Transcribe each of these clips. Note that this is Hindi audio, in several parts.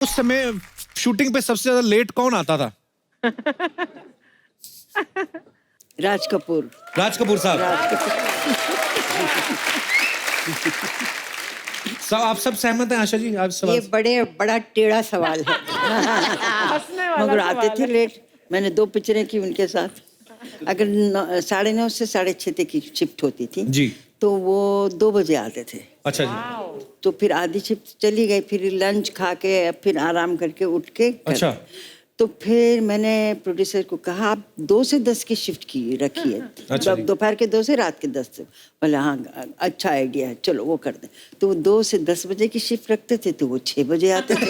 उस समय शूटिंग पे सबसे ज्यादा लेट कौन आता था? राज कपूर। राज कपूर साहब। सब आप सब सहमत हैं आशा जी? आप सब ये बड़ा टेढ़ा सवाल है। मगर आते थे लेट। मैंने 2 पिक्चरें की उनके साथ। अगर 9:30 से 6:30 तक की शिफ्ट होती थी जी। तो वो 2 बजे आते थे। अच्छा जी। तो फिर आधी शिफ्ट चली गई, फिर लंच खा के फिर आराम करके उठ के अच्छा। तो फिर मैंने प्रोड्यूसर को कहा आप 2 से 10 की शिफ्ट की रखिए। अच्छा जी। दोपहर के 2 से रात के 10 से। बोले हाँ अच्छा आइडिया है, चलो वो कर दें। तो वो 2 से 10 बजे की शिफ्ट रखते थे तो वो 6 बजे आते थे।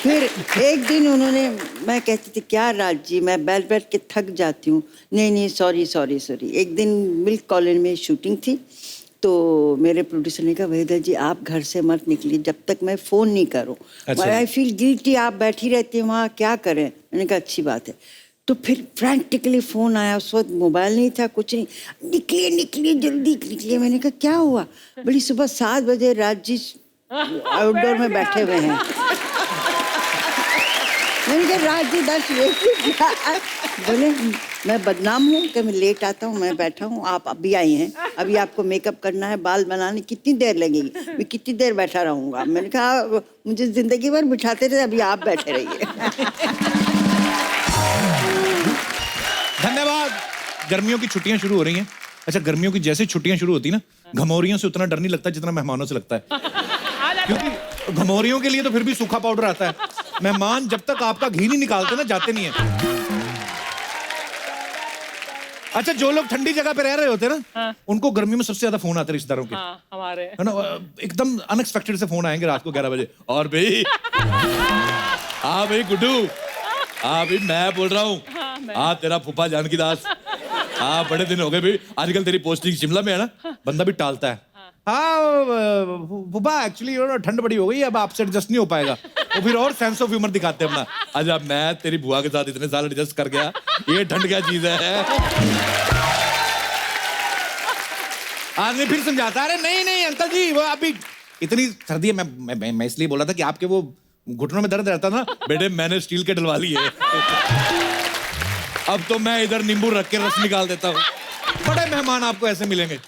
फिर एक दिन उन्होंने, मैं कहती थी क्या राज जी मैं बैठ बैठ के थक जाती हूँ। नहीं सॉरी। एक दिन मिल्क कॉलोनी में शूटिंग थी तो मेरे प्रोड्यूसर ने कहा वहीदा जी आप घर से मत निकलिए जब तक मैं फ़ोन नहीं करूँ। आई फील गिल्टी, आप बैठी रहती हैं वहाँ, क्या करें। मैंने कहा अच्छी बात है। तो फिर फ्रैंटिकली फ़ोन आया, उस वक्त मोबाइल नहीं था, कुछ नहीं। निकलिए जल्दी निकलिए। मैंने कहा क्या हुआ? बड़ी सुबह 7 बजे राज जी आउटडोर में बैठे हुए हैं। मैंने कहा राज जी 10 बोले मैं बदनाम हूँ कि मैं लेट आता हूँ, मैं बैठा हूँ, आप अभी आई हैं, अभी आपको मेकअप करना है, बाल बनाने कितनी देर लगेगी, मैं कितनी देर बैठा रहूँगा। मैंने कहा मुझे जिंदगी भर बिठाते रहे, अभी आप बैठे रहिए। धन्यवाद। गर्मियों की छुट्टियां शुरू हो रही हैं। अच्छा, गर्मियों की जैसे छुट्टियां शुरू होती ना, घमौरियों से उतना डर नहीं लगता जितना मेहमानों से लगता है। क्योंकि घमौरियों के लिए तो फिर भी सूखा पाउडर आता है। मेहमान जब तक आपका घी नहीं निकालते ना जाते नहीं है। अच्छा, जो लोग ठंडी जगह पे रह रहे होते हैं ना, उनको गर्मी में सबसे ज्यादा फोन आते हैं रिश्तेदारों के। हमारे है ना, एकदम अनएक्सपेक्टेड से फोन आएंगे रात को 11 बजे। और भाई हाँ भाई गुड्डू, हाँ भाई मैं बोल रहा हूँ, हाँ तेरा फूफा जानकी दास, हाँ बड़े दिन हो गए भाई, आजकल तेरी पोस्टिंग शिमला में है ना। बंदा भी टालता है। हाँ फूफा एक्चुअली ठंड बड़ी हो गई, अब आपसे एडजस्ट नहीं हो पाएगा। तो फिर और सेंस ऑफ ह्यूमर दिखाते हैं अपना। अच्छा मैं तेरी बुआ के साथ इतने साल एडजस्ट कर गया, ये ठंड क्या चीज है। आदमी फिर समझाता है, अरे नहीं अंकल जी वो अभी इतनी सर्दी है। मैं इसलिए बोला था कि आपके वो घुटनों में दर्द रहता ना, बेटे मैंने स्टील के डलवा लिए। अब तो मैं इधर नींबू रख के रस निकाल देता हूँ। बड़े मेहमान आपको ऐसे मिलेंगे।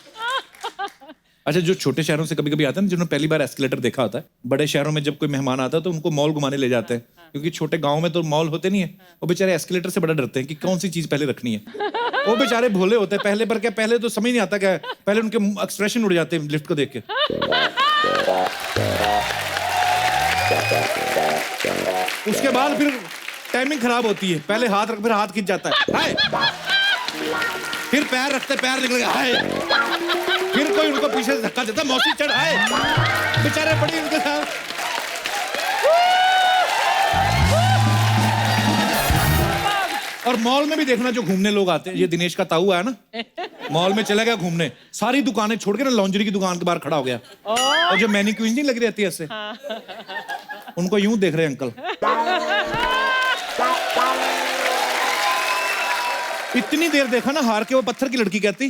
अच्छा, जो छोटे शहरों से कभी कभी आते हैं ना, जिन्होंने पहली बार एस्केलेटर देखा होता है, बड़े शहरों में जब कोई मेहमान आता है तो उनको मॉल घुमाने ले जाते हैं, क्योंकि छोटे गांव में तो मॉल होते नहीं है। वो बेचारे एस्केलेटर से बड़ा डरते हैं कि कौन सी चीज पहले रखनी है। वो बेचारे भोले होते हैं, पहले तो समझ नहीं आता क्या, पहले उनके एक्सप्रेशन उड़ जाते हैं लिफ्ट को देख के। उसके बाद फिर टाइमिंग खराब होती है, पहले हाथ रख फिर हाथ खिंच जाता है, फिर पैर रखते पैर निकल गया, हाय फिर कोई उनको पीछे से धक्का देता, मौसी चढ़, हाय बेचारे बड़ी उनके साथ। और मॉल में भी देखना जो घूमने लोग आते हैं, ये दिनेश का ताऊ है ना, मॉल में चला गया घूमने, सारी दुकानें छोड़ के ना लॉन्जरी की दुकान के बाहर खड़ा हो गया। और जो मैनिक्विन नहीं लगी रहती ऐसे, उनको यूं देख रहे अंकल। इतनी देर देखा ना, हार के वो पत्थर की लड़की कहती,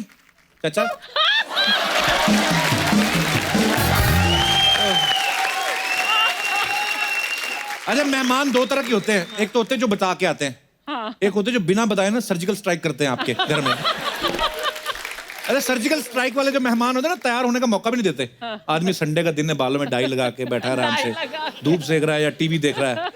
चाचा अच्छा, मेहमान 2 तरह के होते हैं, एक तो होते हैं जो बता के आते हैं, एक होते हैं जो बिना बताए ना सर्जिकल स्ट्राइक करते हैं आपके घर में। अरे सर्जिकल स्ट्राइक वाले जो मेहमान होते हैं ना, तैयार होने का मौका भी नहीं देते। आदमी संडे का दिन है, बालों में डाई लगा के बैठा है आराम से, धूप सेक रहा है या टीवी देख रहा है,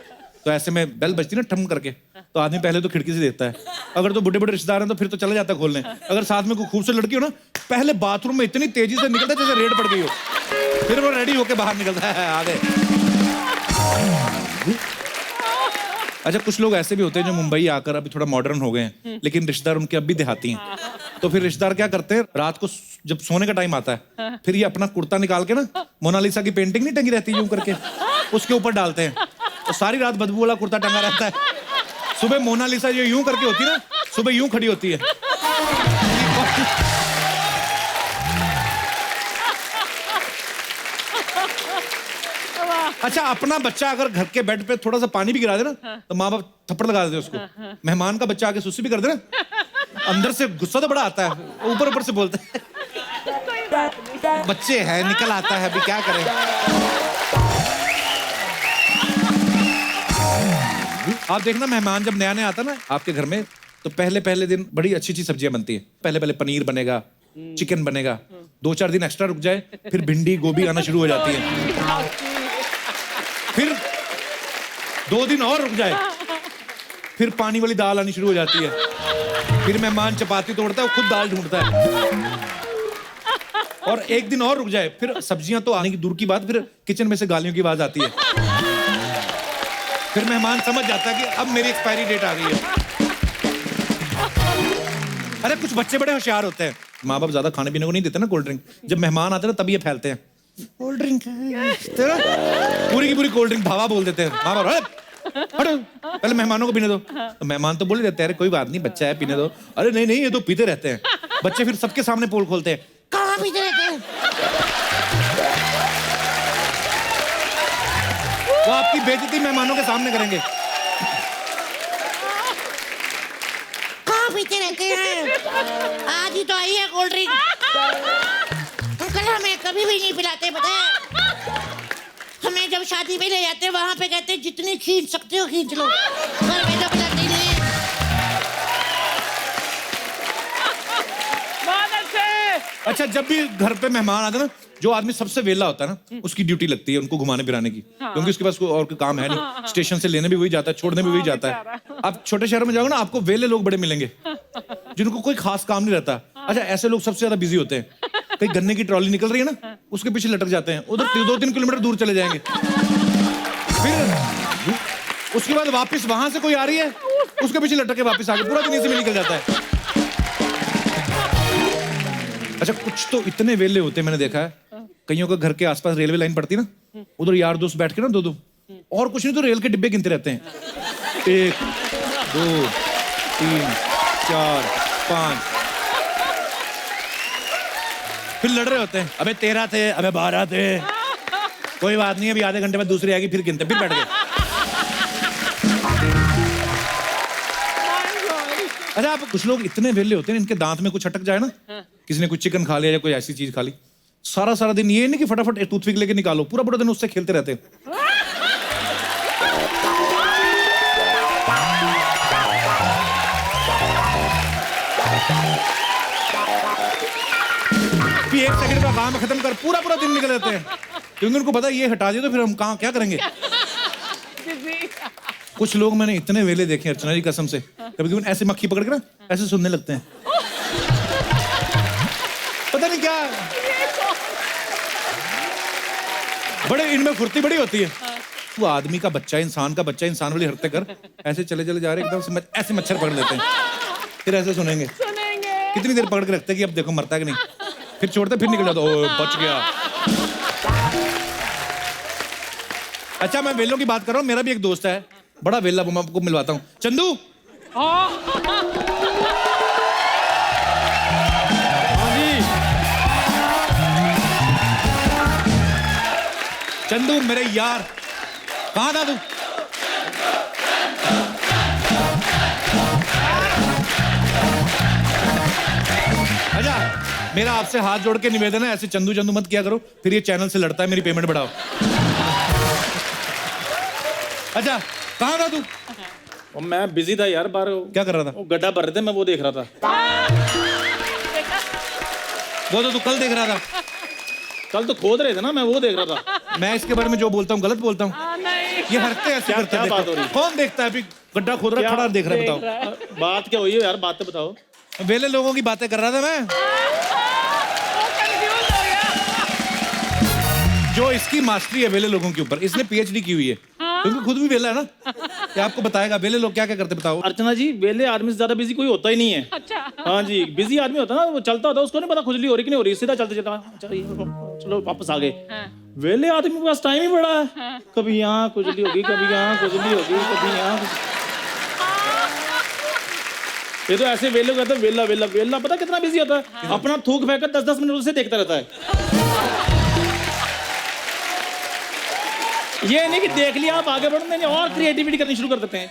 तो ऐसे में बेल बजती ना ठम करके, तो आदमी पहले तो खिड़की से देखता है। अगर तो बड़े रिश्तेदार हैं तो फिर तो चला जाता है खोलने। अगर साथ में कोई खूबसूरत लड़की हो ना, पहले बाथरूम में इतनी तेजी से निकलता है जैसे रेड पड़ गई हो, फिर वो रेडी होके बाहर निकलता है आगे। अच्छा, कुछ लोग ऐसे भी होते हैं जो मुंबई आकर अभी थोड़ा मॉडर्न हो गए हैं, लेकिन रिश्तेदार उनके अब भी देहाती हैं। तो फिर रिश्तेदार क्या करते हैं, रात को जब सोने का टाइम आता है, फिर ये अपना कुर्ता निकाल के ना, मोनालिसा की पेंटिंग नहीं टंगी रहती यूं करके, उसके ऊपर डालते हैं, तो सारी रात बदबू वाला कुर्ता टंगा रहता है। सुबह मोनालिसा ये यूं करके होती है ना, सुबह यूं खड़ी होती है। अच्छा, अपना बच्चा अगर घर के बेड पे थोड़ा सा पानी भी गिरा दे ना, तो माँ बाप थप्पड़ लगा देते उसको। मेहमान का बच्चा आके सुस्ती भी कर दे ना, अंदर से गुस्सा तो बड़ा आता है, ऊपर से बोलते हैं। बच्चे हैं, निकल आता है, अभी क्या करें। आप देखना मेहमान जब नया नया आता ना आपके घर में, तो पहले दिन बड़ी अच्छी सब्जियां बनती है। पहले पनीर बनेगा, चिकन बनेगा, 2-4 दिन एक्स्ट्रा रुक जाए, फिर भिंडी गोभी आना शुरू हो जाती है। फिर 2 दिन और रुक जाए, फिर पानी वाली दाल आनी शुरू हो जाती है। फिर मेहमान चपाती तोड़ता है, वो खुद दाल ढूंढता है। और 1 दिन और रुक जाए, फिर सब्जियां तो आने की दूर की बात, फिर किचन में से गालियों की आवाज आती है। फिर मेहमान समझ जाता है कि अब मेरी एक्सपायरी डेट आ गई है। अरे कुछ बच्चे बड़े होशियार होते हैं, माँ बाप ज्यादा खाने पीने को नहीं देते ना कोल्ड ड्रिंक, जब मेहमान आते हैं ना तब ये फैलते हैं, कोल्ड ड्रिंक तेरा पूरी की पूरी कोल्ड ड्रिंक भावा बोल देते हैं। माँ बाप हटो, पहले मेहमानों को पीने दो। तो मेहमान तो बोल ही देते हैं, अरे कोई बात नहीं, बच्चा है, पीने दो। अरे नहीं ये तो पीते रहते हैं। बच्चे फिर सबके सामने पोल खोलते हैं, कहाँ पीते रहते हैं। वो आपकी बेइज्जती मेहमानों के सामने करेंगे। कहाँ पीते रहते हैं, आज ही तो आई है कोल्ड ड्रिंक। अंकल हमें कभी भी नहीं पिलाते, पता है। हमें जब शादी में ले जाते वहाँ पे कहते जितनी खींच सकते हो खींच लो, घर में तो पिलाते नहीं। अच्छा, जब भी घर पे मेहमान आते ना, जो आदमी सबसे वेला होता है ना, उसकी ड्यूटी लगती है उनको घुमाने फिराने की, क्योंकि उसके पास कोई और कोई काम है नहीं। स्टेशन से लेने भी वही जाता है, छोड़ने भी वही जाता है। आप छोटे शहरों में जाओगे ना, आपको वेले लोग बड़े मिलेंगे जिनको कोई खास काम नहीं रहता। अच्छा, ऐसे लोग सबसे ज्यादा बिजी होते हैं। कहीं गन्ने की ट्रॉली निकल रही है ना, उसके पीछे लटक जाते हैं, उधर 2-3 किलोमीटर दूर चले जाएंगे। फिर उसके बाद वापस वहां से कोई आ रही है, उसके पीछे लटक के वापस आके पूरा दिन इसी में निकल जाता है। अच्छा, कुछ तो इतने वेले होते हैं, मैंने देखा है कईयों के घर के आसपास रेलवे लाइन पड़ती है ना, उधर यार दोस्त बैठ के ना 2-2 और कुछ नहीं तो रेल के डिब्बे गिनते रहते हैं। 1 2 3 4 5, फिर लड़ रहे होते हैं, अबे 13 थे, अबे 12 थे, कोई बात नहीं, अभी आधे घंटे बाद दूसरी आएगी, फिर गिनते, फिर बैठ गए। अच्छा, आप कुछ लोग इतने वेले होते हैं, इनके दांत में कुछ अटक जाए ना, किसी ने कुछ चिकन खा लिया या कोई ऐसी चीज खा ली, सारा दिन ये नहीं कि फटाफट टूथपिक लेके निकालो, पूरा दिन उससे खेलते रहते हैं। भी 1 सेकंड का काम खत्म कर, पूरा दिन निकल जाते हैं, क्योंकि उनको पता है ये हटा दिया तो फिर हम कहाँ क्या करेंगे। कुछ लोग मैंने इतने वेले देखे अर्चना जी कसम से, कभी ऐसे मक्खी पकड़ के ना ऐसे सुनने लगते हैं, पता नहीं क्या, बड़े इनमें फुर्ती बड़ी होती है। वो आदमी का बच्चा, इंसान का बच्चा, इंसान वाली हरकतें कर, ऐसे चले जा रहे एकदम से ऐसे मच्छर पकड़ लेते हैं, फिर ऐसे सुनेंगे कितनी देर पकड़ के रखते हैं कि अब देखो मरता है कि नहीं, फिर छोड़ते फिर निकल जाता, ओ बच गया। अच्छा, मैं वेलों की बात कर रहा हूँ, मेरा भी एक दोस्त है बड़ा वेला, वो मैं आपको मिलवाता हूँ। चंदू, चंदू मेरे यार, कहाँ था तू? अच्छा, मेरा आपसे हाथ जोड़ के निवेदन है, ऐसे चंदू मत किया करो, फिर ये चैनल से लड़ता है, मेरी पेमेंट बढ़ाओ। अच्छा, कहाँ था तू? और मैं बिजी था यार, बाहर क्या कर रहा था? वो गड्ढा भर रहे थे, मैं वो देख रहा था। वो तो तू कल देख रहा था। कल तो खोद रहे थे ना, मैं वो देख रहा था। मैं इसके बारे में जो बोलता हूँ गलत बोलता हूँ? ये हरकतें ऐसे करते हैं। क्या बात हो रही है? कौन देखता है? अभी गड्ढा खोद रहा, खड़ा देख रहा है, बताओ बात क्या हुई है यार, बात तो बताओ। वेले लोगों की बातें कर रहा था मैं। जो इसकी मास्टरी है वेले लोगों के ऊपर, इसने पीएचडी की हुई है, क्योंकि खुद भी वेला है ना, ये आपको बताएगा वेले लोग क्या क्या करते, बताओ। अर्चना जी, वेले आदमी से ज्यादा बिजी कोई होता ही नहीं है। अच्छा। हाँ जी, बिजी आदमी होता है ना, वो चलता होता है, उसको नहीं पता खुजली हो रही कि नहीं हो रही, सीधा चलते चलो वापस आ गए। वेले आदमी के पास टाइम ही बड़ा है, कभी यहाँ खुजली होगी, कभी यहाँ खुजली होगी, कभी यहाँ। ये तो ऐसे वेले कहते हैं, वेला वेला वेला, पता कितना बिजी होता है, अपना थूक फेंक कर 10-10 मिनट उसे देखता रहता है। ये नहीं कि देख लिया आप आगे बढ़ो, नहीं और क्रिएटिविटी करनी शुरू कर देते हैं।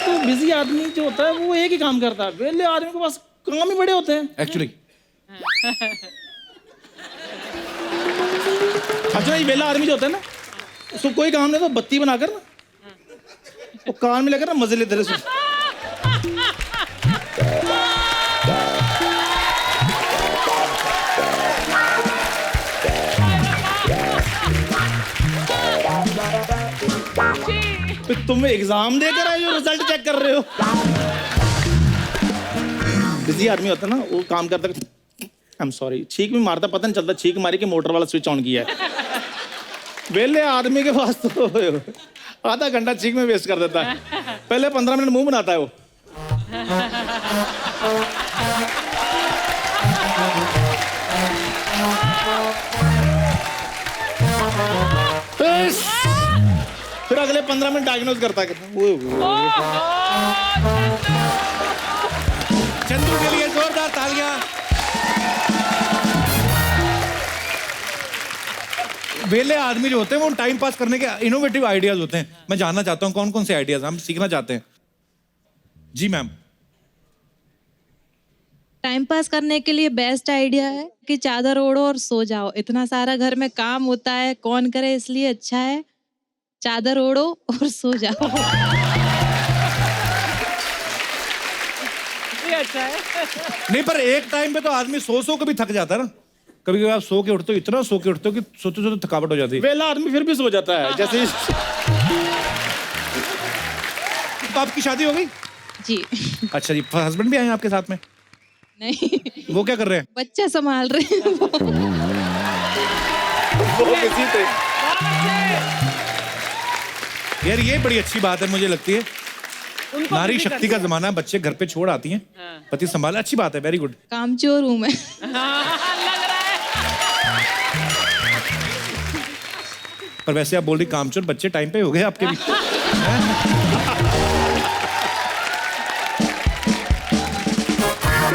तू बिजी बिजी आदमी जो होता है वो एक ही काम करता है, वेले आदमी के पास काम ही बड़े होते हैं एक्चुअली अच्छा ये वेला आदमी जो होता है ना उसको कोई काम नहीं तो बत्ती बनाकर ना वो कान में लेकर ना मजे लेते रहे। तुम एग्जाम देकर आए हो रिजल्ट चेक कर रहे हो। बिजी आदमी होता है ना वो काम करता आई एम सॉरी छींक भी मारता पता नहीं चलता छींक मारी के मोटर वाला स्विच ऑन किया है। वेले आदमी के पास तो आधा घंटा छींक में वेस्ट कर देता है, पहले 15 मिनट मुंह बनाता है वो। फिर अगले 15 मिनट डायग्नोज करता है। चंदू के लिए जोरदार तालियां। वेले आदमी जो होते हैं वो टाइम पास करने के इनोवेटिव आइडियाज होते हैं। मैं जानना चाहता हूं कौन कौन से आइडियाज हम सीखना चाहते हैं। जी मैम। टाइम पास करने के लिए बेस्ट आइडिया है कि चादर ओढ़ो और सो जाओ। इतना सारा घर में काम होता है, कौन करे, इसलिए अच्छा है चादर ओढ़ो और सो जाओ। ये अच्छा है। नहीं पर एक टाइम पे तो आदमी सो के भी थक जाता है ना। कभी कभी आप सो के उठते हो, इतना सो के उठते हो कि सोते सोते थकावट हो जाती है। वेला आदमी फिर भी सो जाता है जैसे। तो आपकी शादी हो गई? जी अच्छा जी, हस्बैंड भी आए हैं आपके साथ में? नहीं, वो क्या कर रहे हैं? बच्चा संभाल रहे हैं वो। किसी थे। यार ये बड़ी अच्छी बात है, मुझे लगती है नारी शक्ति का जमाना है, बच्चे घर पे छोड़ आती हैं, पति संभाला, अच्छी बात है, वेरी गुड। कामचोर हूँ मैं। लग रहा है। पर वैसे आप बोल रही कामचोर, बच्चे टाइम पे हो गए आपके भी।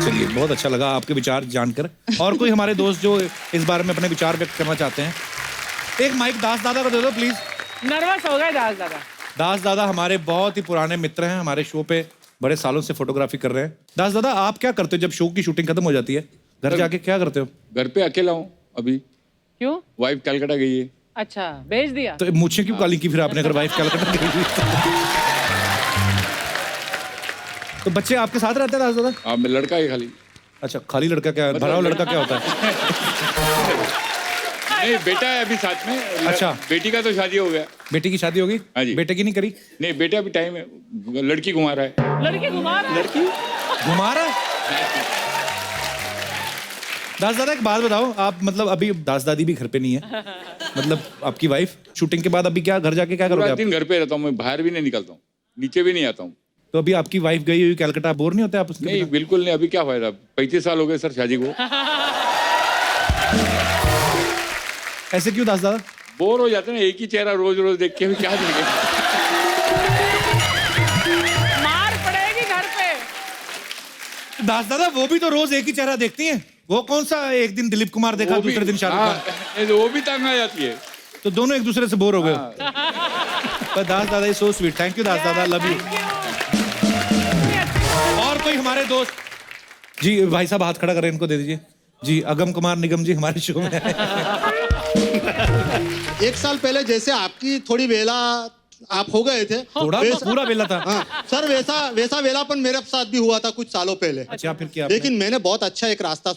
चलिए बहुत अच्छा लगा आपके विचार जानकर। और कोई हमारे दोस्त जो इस बारे में अपने विचार व्यक्त करना चाहते हैं? एक माइक दास दादा को दे दो प्लीज। नर्वस हो गए दास दादा। दास दादा हमारे बहुत ही पुराने मित्र हैं, हमारे शो पे बड़े सालों से फोटोग्राफी कर रहे हैं। दास दादा आप क्या करते हो जब शो की शूटिंग खत्म हो जाती है? घर जाके क्या करते हो? घर पे अकेला हूँ अभी, क्यों? वाइफ कलकत्ता गई है। अच्छा, भेज दिया। तो मूछें क्यों काली की फिर आपने अगर वाइफ कलकत्ता गई हुई? तो बच्चे आपके साथ रहते हैं दास दादा? हाँ, मैं लड़का ही खाली। अच्छा, खाली लड़का क्या है? भरा हुआ लड़का क्या होता है? नहीं, बेटा है अभी साथ में। अच्छा। बेटी का तो शादी हो गया। बेटी की शादी होगी? हाँ जी। बेटे की नहीं करी? नहीं, बेटा अभी टाइम है, लड़की घुमा रहा है। लड़की घुमा रहा है। लड़की घुमा रहा है? दास दादा एक बात बताओ, आप मतलब अभी दास दादी भी घर पे नहीं है, मतलब आपकी वाइफ शूटिंग के बाद अभी क्या घर जाके क्या करोगे पूरा आप? दिन घर पे रहता हूँ, मैं बाहर भी नहीं निकलता हूँ, नीचे भी नहीं आता हूँ। तो अभी आपकी वाइफ गई हुई कलकत्ता, बोर नहीं होते आप उसके नहीं, बिना? बिल्कुल नहीं। अभी क्या फायदा, 35 साल हो गए सर शादी को। ऐसे क्यों दास दादा? बोर हो जाते हैं, एक ही चेहरा रोज रोज देख के भी क्या देंगे। मार पड़ेगी घर पे। दास दादा वो भी तो रोज एक ही चेहरा देखती हैं। वो कौन सा एक दिन दिलीप कुमार देखा, वो भी- दूसरे दिन शाहरुख खान? हाँ, वो भी तंग आ जाती है। तो दोनों एक दूसरे से बोर हो गए हो। हाँ। पर दास दादा सो स्वीट, थैंक यू दास दादा, लव यू। और कोई हमारे दोस्त? जी भाई साहब हाथ खड़ा करें, इनको दे दीजिए जी। अगम कुमार निगम जी हमारे शो में एक साल पहले जैसे आपकी थोड़ी वेला आप हो गए थे, थोड़ा वैसा- पूरा बेला था। हाँ सर, वैसा वेलापन मेरे साथ भी हुआ था कुछ सालों पहले। अच्छा फिर क्या आपने? लेकिन मैंने बहुत अच्छा एक रास्ता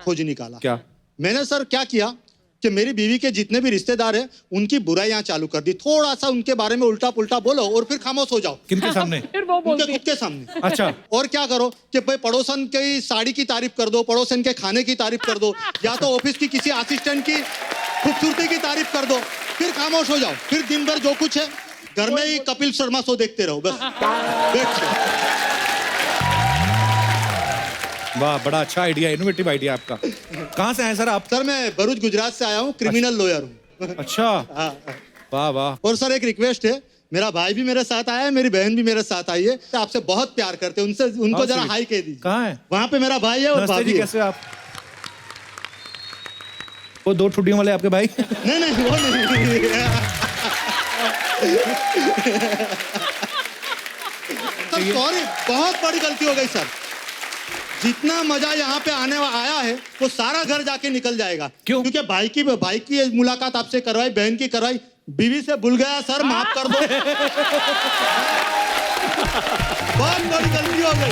खोज निकाला। क्या? मैंने सर क्या किया कि मेरी बीवी के जितने भी रिश्तेदार हैं उनकी बुराइयां चालू कर दी। थोड़ा सा उनके बारे में उल्टा पुल्टा बोलो और फिर खामोश हो जाओ किनके सामने? फिर वो उनके बोलती है। खुद के सामने। अच्छा और क्या करो कि भाई पड़ोसन की साड़ी की तारीफ कर दो, पड़ोसन के खाने की तारीफ कर दो, या तो ऑफिस की किसी असिस्टेंट की खूबसूरती की तारीफ कर दो, फिर खामोश हो जाओ। फिर दिन भर जो कुछ है घर में ही कपिल शर्मा शो देखते रहो बस, बैठ के। वाह, बड़ा अच्छा आइडिया, इनोवेटिव आइडिया आपका। कहाँ से आए सर आप? सर मैं भरूच गुजरात से आया हूँ, क्रिमिनल लॉयर हूँ। अच्छा, वाह वाह। और सर एक रिक्वेस्ट है, मेरा भाई भी मेरे साथ आया है, मेरी बहन भी मेरे साथ आई है, तो आपसे बहुत प्यार करते हैं, उनसे उनको हाँ, जरा sweet। हाई कह दीजिए। कहाँ है? वहाँ पे मेरा भाई है और नमस्ते भाभी जी, है। कैसे हो आप? वो दो ठुड्डियों वाले आपके भाई? नहीं नहीं वो नहीं। सर चाहिए। सॉरी, बहुत बड़ी गलती हो गई सर। जितना मजा यहाँ पे आया है वो सारा घर जाके निकल जाएगा। क्यों? क्योंकि भाई की मुलाकात आपसे करवाई, बहन की करवाई, बीवी से भूल गया सर, माफ कर दो। बहुत बड़ी गलती हो गई।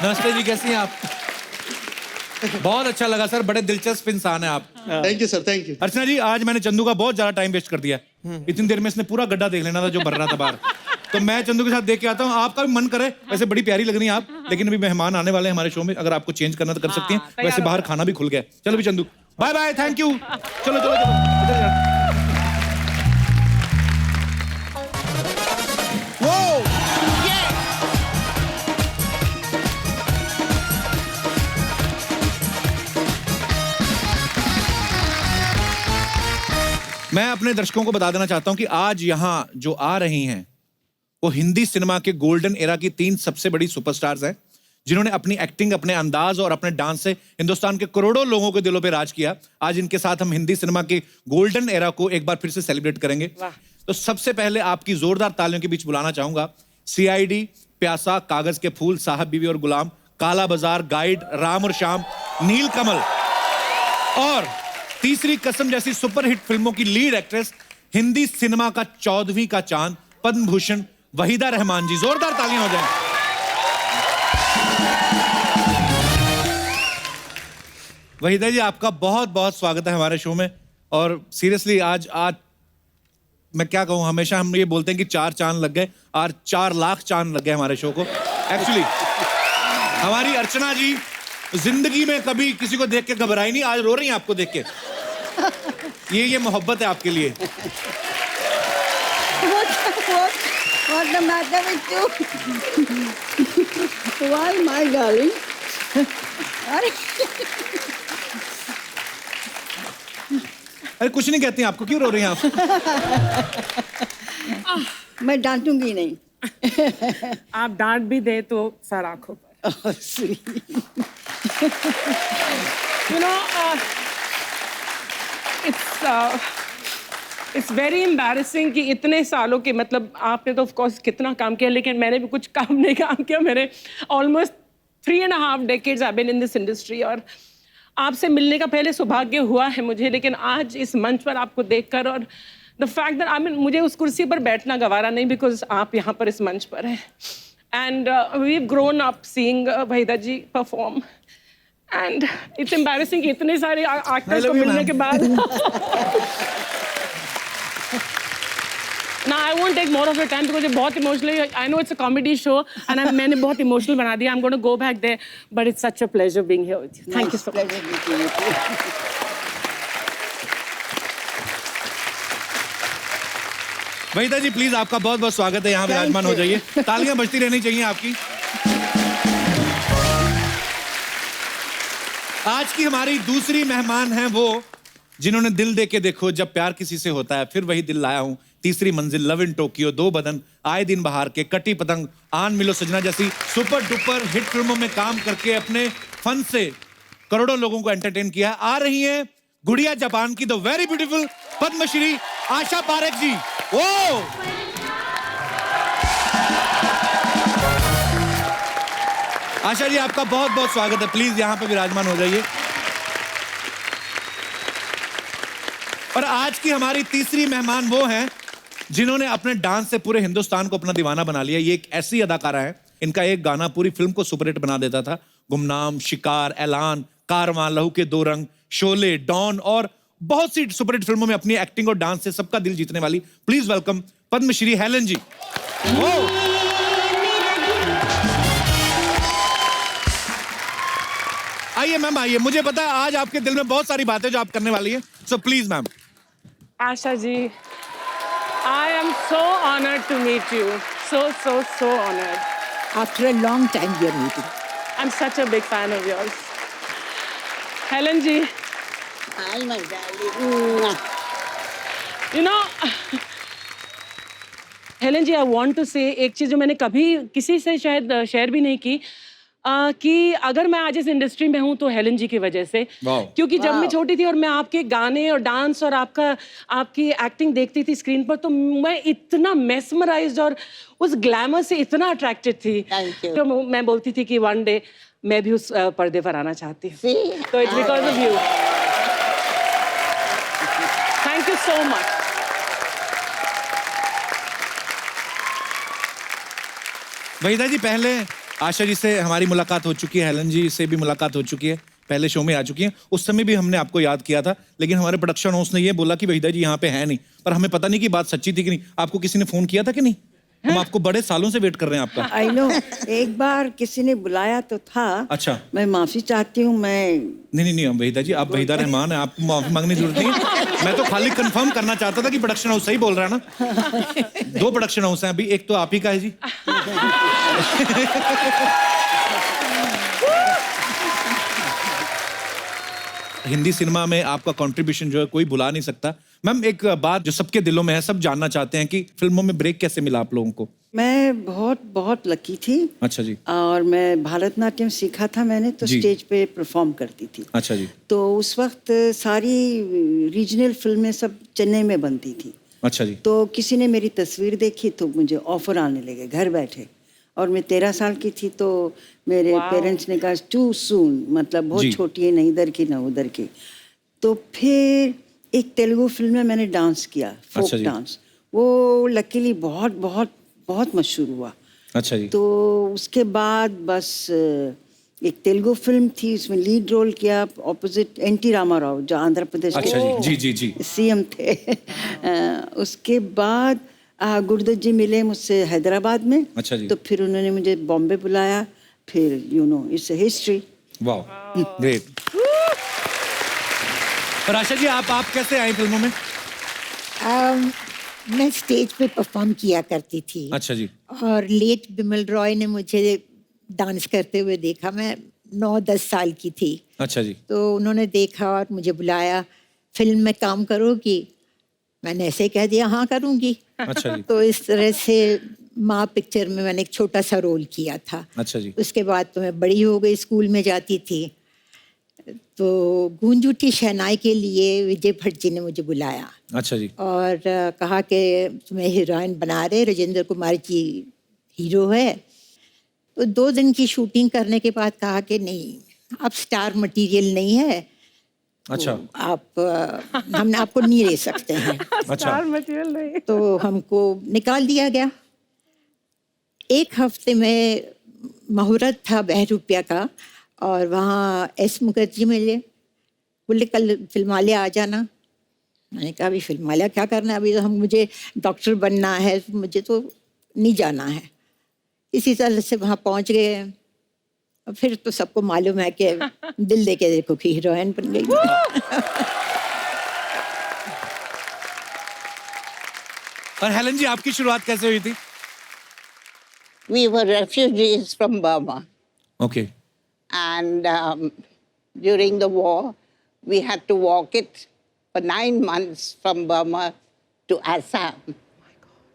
नमस्ते जी, कैसी हैं आप? बहुत अच्छा लगा सर, बड़े दिलचस्प इंसान है आप। Thank you sir, thank you. Archana ji, आज मैंने चंदू का बहुत ज्यादा टाइम वेस्ट कर दिया। इतनी देर में इसने पूरा गड्ढा देख लेना था जो भर रहा था बाहर। तो मैं चंदू के साथ देख के आता हूँ। आपका भी मन करे, वैसे बड़ी प्यारी लग रही है आप, लेकिन अभी मेहमान आने वाले हैं हमारे शो में, अगर आपको चेंज करना तो कर सकती हैं। वैसे बाहर खाना भी खुल गया। चलो भी Chandu, bye bye, thank you. चलो चलो चलो, इधर जा। वो मैं अपने दर्शकों को बता देना चाहता हूं कि आज यहां जो आ रही हैं वो हिंदी सिनेमा के गोल्डन एरा की 3 सबसे बड़ी सुपरस्टार्स हैं, जिन्होंने अपनी एक्टिंग, अपने अंदाज और अपने डांस से हिंदुस्तान के करोड़ों लोगों के दिलों पे राज किया। आज इनके साथ हम हिंदी सिनेमा के गोल्डन एरा को एक बार फिर से सेलिब्रेट करेंगे। तो सबसे पहले आपकी जोरदार तालियों के बीच बुलाना चाहूंगा सीआईडी, प्यासा, कागज के फूल, साहब बीवी और गुलाम, काला बाजार, गाइड, राम और श्याम, नील कमल और तीसरी कसम जैसी सुपरहिट फिल्मों की लीड एक्ट्रेस, हिंदी सिनेमा का 14वीं का चांद, पद्म भूषण वहीदा रहमान जी। जोरदार तालियां हो जाएं। वहीदा जी, आपका बहुत बहुत स्वागत है हमारे शो में। और सीरियसली आज मैं क्या कहूं, हमेशा हम ये बोलते हैं कि 4 चांद लग गए, और 4 लाख चांद लग गए हमारे शो को। एक्चुअली हमारी अर्चना जी जिंदगी में कभी किसी को देख के घबराई नहीं, आज रो रही हैं आपको देख के। ये मोहब्बत है आपके लिए। What's the matter with you? Why, my darling? अरे अरे कुछ नहीं कहती, आपको क्यों रो रही हैं आप? मैं डांटूंगी नहीं। आप डांट भी दे तो सर आंखों पर। You know, it's very embarrassing कि इतने सालों के, मतलब आपने तो ऑफ कोर्स कितना काम किया, लेकिन मैंने भी कुछ काम नहीं काम किया। मैंने almost 3.5 decades I've been in this industry, और आपसे मिलने का पहले सौभाग्य हुआ है मुझे, लेकिन आज इस मंच पर आपको देखकर और द फैक्ट दैट मुझे उस कुर्सी पर बैठना गवारा नहीं, बिकॉज आप यहाँ पर इस मंच पर हैं। And we've grown up seeing Waheeda ji perform, and it's embarrassing कि इतने सारे एक्टर्स को मिलने के बाद। Now I won't take more of your time because it's बहुत emotional. I know it's a comedy show and मैंने बहुत emotional बना दिया. I'm going to go back there, but it's such a pleasure being here with you. Thank you so much. Pleasure meeting with you. Waheeda ji, please आपका बहुत बहुत स्वागत है, यहाँ विराजमान हो जाइए। तालियां बजती रहनी चाहिए आपकी। आज की हमारी दूसरी मेहमान हैं वो जिन्होंने दिल दे के देखो, जब प्यार किसी से होता है, फिर वही दिल लाया हूं, तीसरी मंजिल, लव इन टोक्यो, दो बदन, आए दिन बहार के, कटी पतंग, आन मिलो सजना जैसी सुपर डुपर हिट फिल्मों में काम करके अपने फन से करोड़ों लोगों को एंटरटेन किया। आ रही हैं गुड़िया जापान की the very beautiful Padmashri Asha Parekh जी। ओ आशा जी, आपका बहुत बहुत स्वागत है। प्लीज यहाँ पे विराजमान हो जाइए। और आज की हमारी तीसरी मेहमान वो हैं जिन्होंने अपने डांस से पूरे हिंदुस्तान को अपना दीवाना बना लिया। ये एक ऐसी अदाकारा है, इनका एक गाना पूरी फिल्म को सुपरहिट बना देता था। गुमनाम, शिकार, ऐलान, कारवां, लहू के 2 रंग, शोले, डॉन और बहुत सी सुपरहिट फिल्मों में अपनी एक्टिंग और डांस से सबका दिल जीतने वाली, प्लीज वेलकम पद्मश्री हेलन जी। आइए मैम, आइए। मुझे पता है आज आपके दिल में बहुत सारी बातें जो आप करने वाली हैं, so please ma'am. Asha ji, I am so honored to meet you. So honored. After a long time we are meeting. I'm such a big fan of yours. Helen ji, Hi, my darling. you know, Helen ji, I want to say एक चीज जो मैंने कभी किसी से शायद शेयर भी नहीं की। कि अगर मैं आज इस इंडस्ट्री में हूँ तो हेलन जी की वजह से, वाह। क्योंकि जब मैं छोटी थी और मैं आपके गाने और डांस और आपकी एक्टिंग देखती थी स्क्रीन पर, तो मैं इतना मेस्मराइज्ड और उस ग्लैमर से इतना अट्रैक्टेड थी। Thank you. तो मैं बोलती थी कि वन डे मैं भी उस पर्दे पर आना चाहती हूँ। See? तो it's because of you. Thank you so much. Waheeda ji, पहले आशा जी से हमारी मुलाकात हो चुकी है, हेलन जी से भी मुलाकात हो चुकी है, पहले शो में आ चुकी हैं। उस समय भी हमने आपको याद किया था, लेकिन हमारे प्रोडक्शन हाउस ने ये बोला कि वहीदा जी यहाँ पे है नहीं, पर हमें पता नहीं कि बात सच्ची थी कि नहीं। आपको किसी ने फोन किया था कि नहीं? हम आपको बड़े सालों से वेट कर रहे हैं आपका। आई नो, एक बार किसी ने बुलाया तो था। अच्छा। मैं माफी चाहती हूँ। नहीं, वहीदा जी, आप वहीदा रहमान है, आपको माफी मांगने की जरूरत नहीं है। मैं तो खाली कंफर्म करना चाहता था कि प्रोडक्शन हाउस सही बोल रहा है ना। 2 प्रोडक्शन हाउस हैं अभी, एक तो आप ही का है जी। हिंदी सिनेमा में आपका कंट्रीब्यूशन जो है कोई भुला नहीं सकता। मैम, एक बात जो सबके दिलों में है, सब जानना चाहते हैं कि फिल्मों में ब्रेक कैसे मिला आप लोगों को? मैं बहुत लकी थी। अच्छा जी। और मैं भारतनाट्यम सीखा था मैंने, तो जी। स्टेज पे परफॉर्म करती थी। अच्छा जी। तो उस वक्त सारी रीजनल फिल्में सब चेन्नई में बनती थी। अच्छा जी। तो किसी ने मेरी तस्वीर देखी तो मुझे ऑफर आने लगे घर बैठे, और मैं 13 साल की थी। तो मेरे पेरेंट्स ने कहा टू सून, मतलब बहुत जी। छोटी है, ना इधर की ना उधर की। तो फिर एक तेलुगु फिल्म में मैंने डांस किया, फोक अच्छा जी। डांस। वो लकीली बहुत मशहूर हुआ। अच्छा जी। तो उसके बाद बस एक तेलुगु फिल्म थी, उसमें लीड रोल किया ऑपोजिट एनटी रामाराव, जो आंध्र प्रदेश अच्छा जी, जी, जी। सीएम थे। उसके बाद गुरुदत्त जी मिले मुझसे हैदराबाद में। अच्छा जी। तो फिर उन्होंने मुझे बॉम्बे बुलाया। फिर इट्स अ हिस्ट्री। वाह, ग्रेट। और आशा जी, आप कैसे आए फिल्मों में? मैं स्टेज पे परफॉर्म किया करती थी। अच्छा जी। और लेट बिमल रॉय ने मुझे डांस करते हुए देखा। मैं 9-10 साल की थी। अच्छा जी। तो उन्होंने देखा और मुझे बुलाया, फिल्म में काम करोगी? मैंने ऐसे कह दिया हाँ करूँगी। अच्छा जी। तो इस तरह से माँ पिक्चर में मैंने एक छोटा सा रोल किया था। अच्छा जी। उसके बाद तो मैं बड़ी हो गई, स्कूल में जाती थी। तो गूंज उठी शहनाई के लिए विजय भट्ट जी ने मुझे बुलाया। अच्छा जी। और कहा कि तुम्हें हीरोइन बना रहे, राजेंद्र कुमार जी हीरो है। तो 2 दिन की शूटिंग करने के बाद कहा कि नहीं, अब स्टार मटेरियल नहीं है। अच्छा। तो आप हम आपको नहीं ले सकते हैं। अच्छा। मटेरियल नहीं। तो हमको निकाल दिया गया। 1 हफ्ते में मुहूर्त था बहरूपिया का, और वहाँ एस मुखर्जी मिले, बोले कल फिल्मालय आ जाना। मैंने कहा अभी फिल्मालय क्या करना है, अभी तो मुझे डॉक्टर बनना है, मुझे तो नहीं जाना है। इसी तरह से वहाँ पहुँच गए। और फिर तो सबको मालूम है कि दिल दे के देखो कि हीरोइन बन गई। और हेलन जी, आपकी शुरुआत कैसे हुई थी? We were refugees from Burma. Okay. And during the war, we had to walk it for 9 months from Burma to Assam.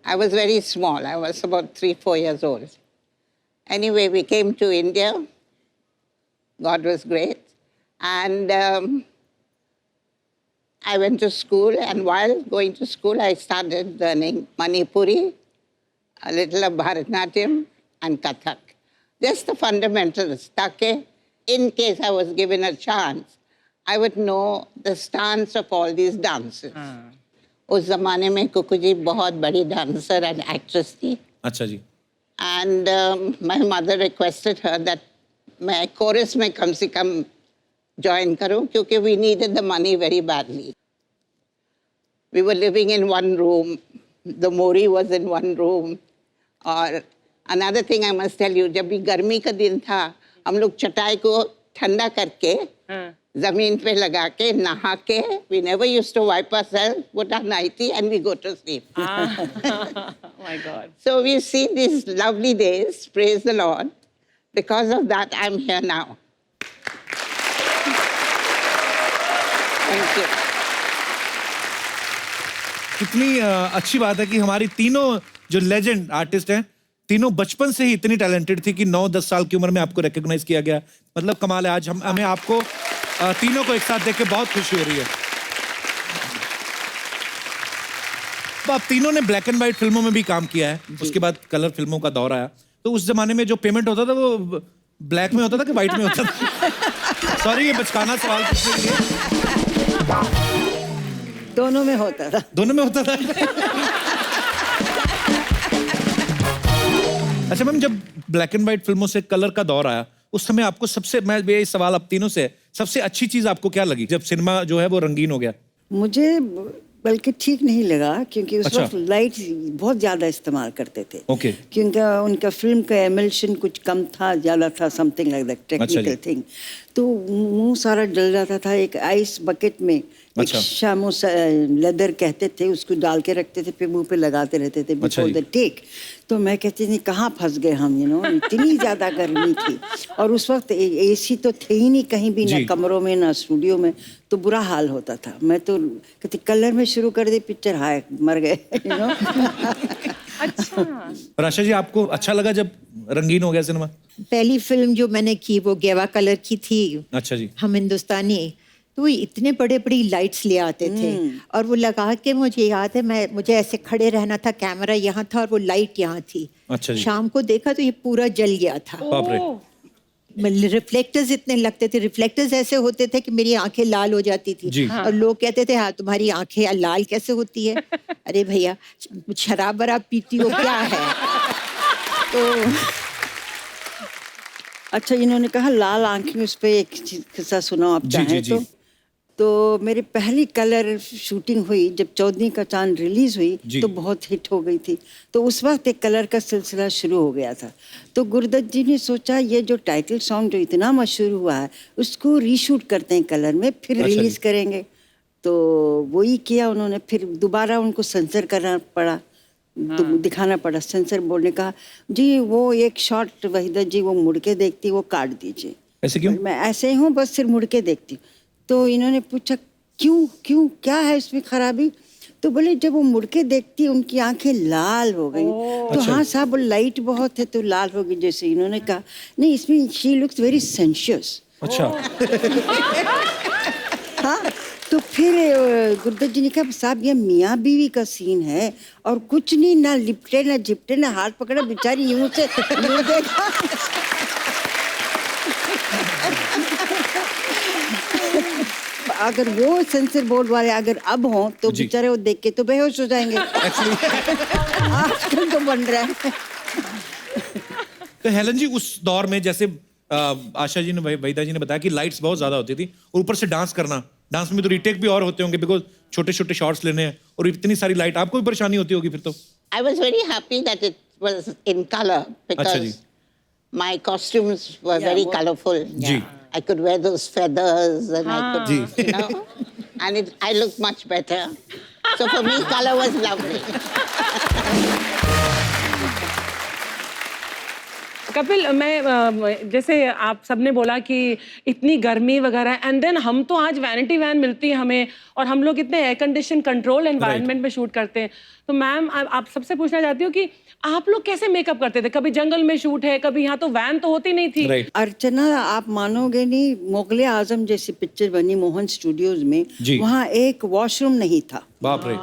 I was very small. I was about 3-4 years old. Anyway, we came to India. God was great. And I went to school, and while going to school, I started learning Manipuri, a little of Bharatnatyam, and Kathak. Just the fundamentals, ताकि in case I was given a chance, I would know the stance of all these dances. उस ज़माने में कुकू जी बहुत बड़ी dancer and actress थी. अच्छा जी। And my mother requested her that मैं chorus में कम से कम join करूं, क्योंकि we needed the money very badly. We were living in one room. The Mori was in one room. और another thing I must tell you, जब भी गर्मी का दिन था, हम लोग चटाई को ठंडा करके जमीन पे लगा के नहा के, we never used to wipe ourselves, put our nightie and we go to sleep. Oh my God. So we've seen these lovely days, praise the Lord. Because of that, I'm here now. Thank you. कितनी अच्छी बात है कि हमारी तीनों जो लेजेंड आर्टिस्ट हैं, तीनों बचपन से ही इतनी टैलेंटेड थी कि 9-10 साल की उम्र में आपको रिकॉग्नाइज किया गया। मतलब कमाल है। आज हमें आपको तीनों को एक साथ देख के बहुत खुशी हो रही है। तो आप तीनों ने ब्लैक एंड व्हाइट फिल्मों में भी काम किया है, उसके बाद कलर फिल्मों का दौर आया। तो उस जमाने में जो पेमेंट होता था वो ब्लैक में होता था कि व्हाइट में होता था? सॉरी, ये बचकाना सवाल पूछने के लिए। दोनों में होता था। दोनों में होता था। अच्छा मैम, जब ब्लैक एंड व्हाइट फिल्मों से कलर का दौर आया, उस समय आपको सबसे, मैं ये सवाल आप तीनों से, सबसे अच्छी चीज आपको क्या लगी जब सिनेमा जो है वो रंगीन हो गया? मुझे बल्कि ठीक नहीं लगा, क्योंकि उस अच्छा। वक्त लाइट बहुत ज्यादा इस्तेमाल करते थे। ओके। क्योंकि उनका फिल्म का एमल्शन कुछ कम था, ज्यादा था, something like that, technical thing. तो मुंह सारा जल जाता था। एक आइस बकेट में एक शामो लेदर कहते थे, उसको डाल के रखते थे, फिर मुंह पे लगाते रहते थे बिफोर द टेक। तो मैं कहती थी कहाँ फंस गए हम, इतनी ज्यादा गर्मी थी। और उस वक्त एसी तो थे ही नहीं कहीं भी, ना कमरों में ना स्टूडियो में, तो बुरा हाल होता था। मैं तो कहती कलर में शुरू कर दी पिक्चर, हाय मर गए। अच्छा। और आशा जी, आपको अच्छा लगा जब रंगीन हो गया सिनेमा? पहली फिल्म जो मैंने की वो गेवा कलर की थी। अच्छा जी। हम हिंदुस्तानी, तो वो इतने बड़े बड़ी लाइट्स ले आते थे और वो लगा के, मुझे याद है मुझे ऐसे खड़े रहना था, कैमरा यहाँ था और वो लाइट यहाँ थी। अच्छा जी। शाम को देखा तो ये पूरा जल गया था। बाप रे। रिफ्लेक्टर्स इतने लगते थे, रिफ्लेक्टर्स ऐसे होते थे कि मेरी आंखें लाल हो जाती थी। और लोग कहते थे हाँ तुम्हारी आंखें लाल कैसे होती है? अरे भैया, शराब वराब पीती हो क्या है? तो अच्छा, इन्होंने कहा लाल आंखें, उस पे एक किस्सा सुनाओ आप चाहें तो मेरी पहली कलर शूटिंग हुई जब 14 का चांद रिलीज हुई, तो बहुत हिट हो गई थी। तो उस वक्त एक कलर का सिलसिला शुरू हो गया था। तो गुरुदत्त जी ने सोचा ये जो टाइटल सॉन्ग जो इतना मशहूर हुआ है, उसको रीशूट करते हैं कलर में, फिर रिलीज करेंगे। तो वही किया उन्होंने। फिर दोबारा उनको सेंसर करना पड़ा, दिखाना पड़ा। सेंसर बोर्ड ने कहा जी वो एक शॉट वहीदा जी वो मुड़ के देखती, वो काट दीजिए। ऐसे क्यों? मैं ऐसे ही हूँ, बस सिर्फ मुड़ के देखती हूँ। तो इन्होंने पूछा क्यों क्या है इसमें खराबी? तो बोले जब वो मुड़ के देखती उनकी आंखें लाल हो गई। तो हाँ साहब, लाइट बहुत है तो लाल हो गई। जैसे इन्होंने कहा नहीं, इसमें शी लुक्स वेरी सेंशियस। अच्छा। हाँ, तो फिर गुरुदत्त जी ने कहा साहब ये मियाँ बीवी का सीन है और कुछ नहीं, ना लिपटे ना झिपटे ना हाथ पकड़ा, बेचारी यूं से यूं देखा। अगर वो सेंसर बोर्ड वाले अगर अब हों तो बेचारे वो देख के तो बेहोश हो जाएंगे। आजकल तो बन रहा है। तो हेलन जी, उस दौर में जैसे आशा जी ने, वहीदा जी ने बताया कि लाइट्स बहुत ज्यादा होती थी और ऊपर से डांस करना, डांस में तो रीटेक भी और होते होंगे बिकॉज छोटे छोटे शॉट्स लेने हैं और इतनी सारी लाइट, आपको भी परेशानी होती होगी फिर तो? I was very happy that it was in color because my costumes were very colorful. Ji. I could wear those feathers and I could, and I looked much better. So for me, color was lovely. Kapil, मैं जैसे आप सबने बोला कि इतनी गर्मी वगैरह, एंड देन हम तो आज वैनिटी वैन मिलती है हमें और हम लोग इतने एयर कंडीशन कंट्रोल एनवायरनमेंट में शूट करते हैं। तो मैम आप सबसे पूछना चाहती हूँ कि आप लोग कैसे मेकअप करते थे? कभी जंगल में शूट है, कभी यहाँ, तो वैन तो होती नहीं थी। अर्चना, आप मानोगे नहीं, मुगले आजम जैसी पिक्चर बनी मोहन स्टूडियोज में, वहाँ एक वॉशरूम नहीं था। बाप रे।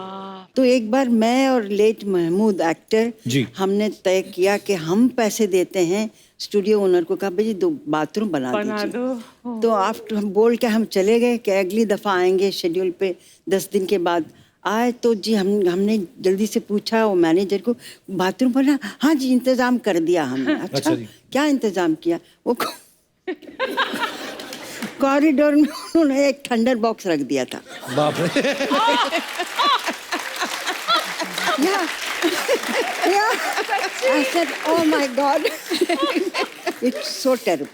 तो एक बार मैं और लेट महमूद एक्टर हमने तय किया कि हम पैसे देते हैं, स्टूडियो ओनर को कहा भाई 2 बाथरूम बना दीजिए। तो आफ्टर हम बोल के हम चले गए कि अगली दफा आएंगे शेड्यूल पे। 10 दिन के बाद आए तो जी हमने जल्दी से पूछा वो मैनेजर को, बाथरूम बना? हाँ जी इंतजाम कर दिया हमने। अच्छा क्या इंतजाम किया? वो कॉरिडोर में उन्होंने एक थंडर बॉक्स रख दिया था। बाप रे। I said, oh my God, it's so terrible.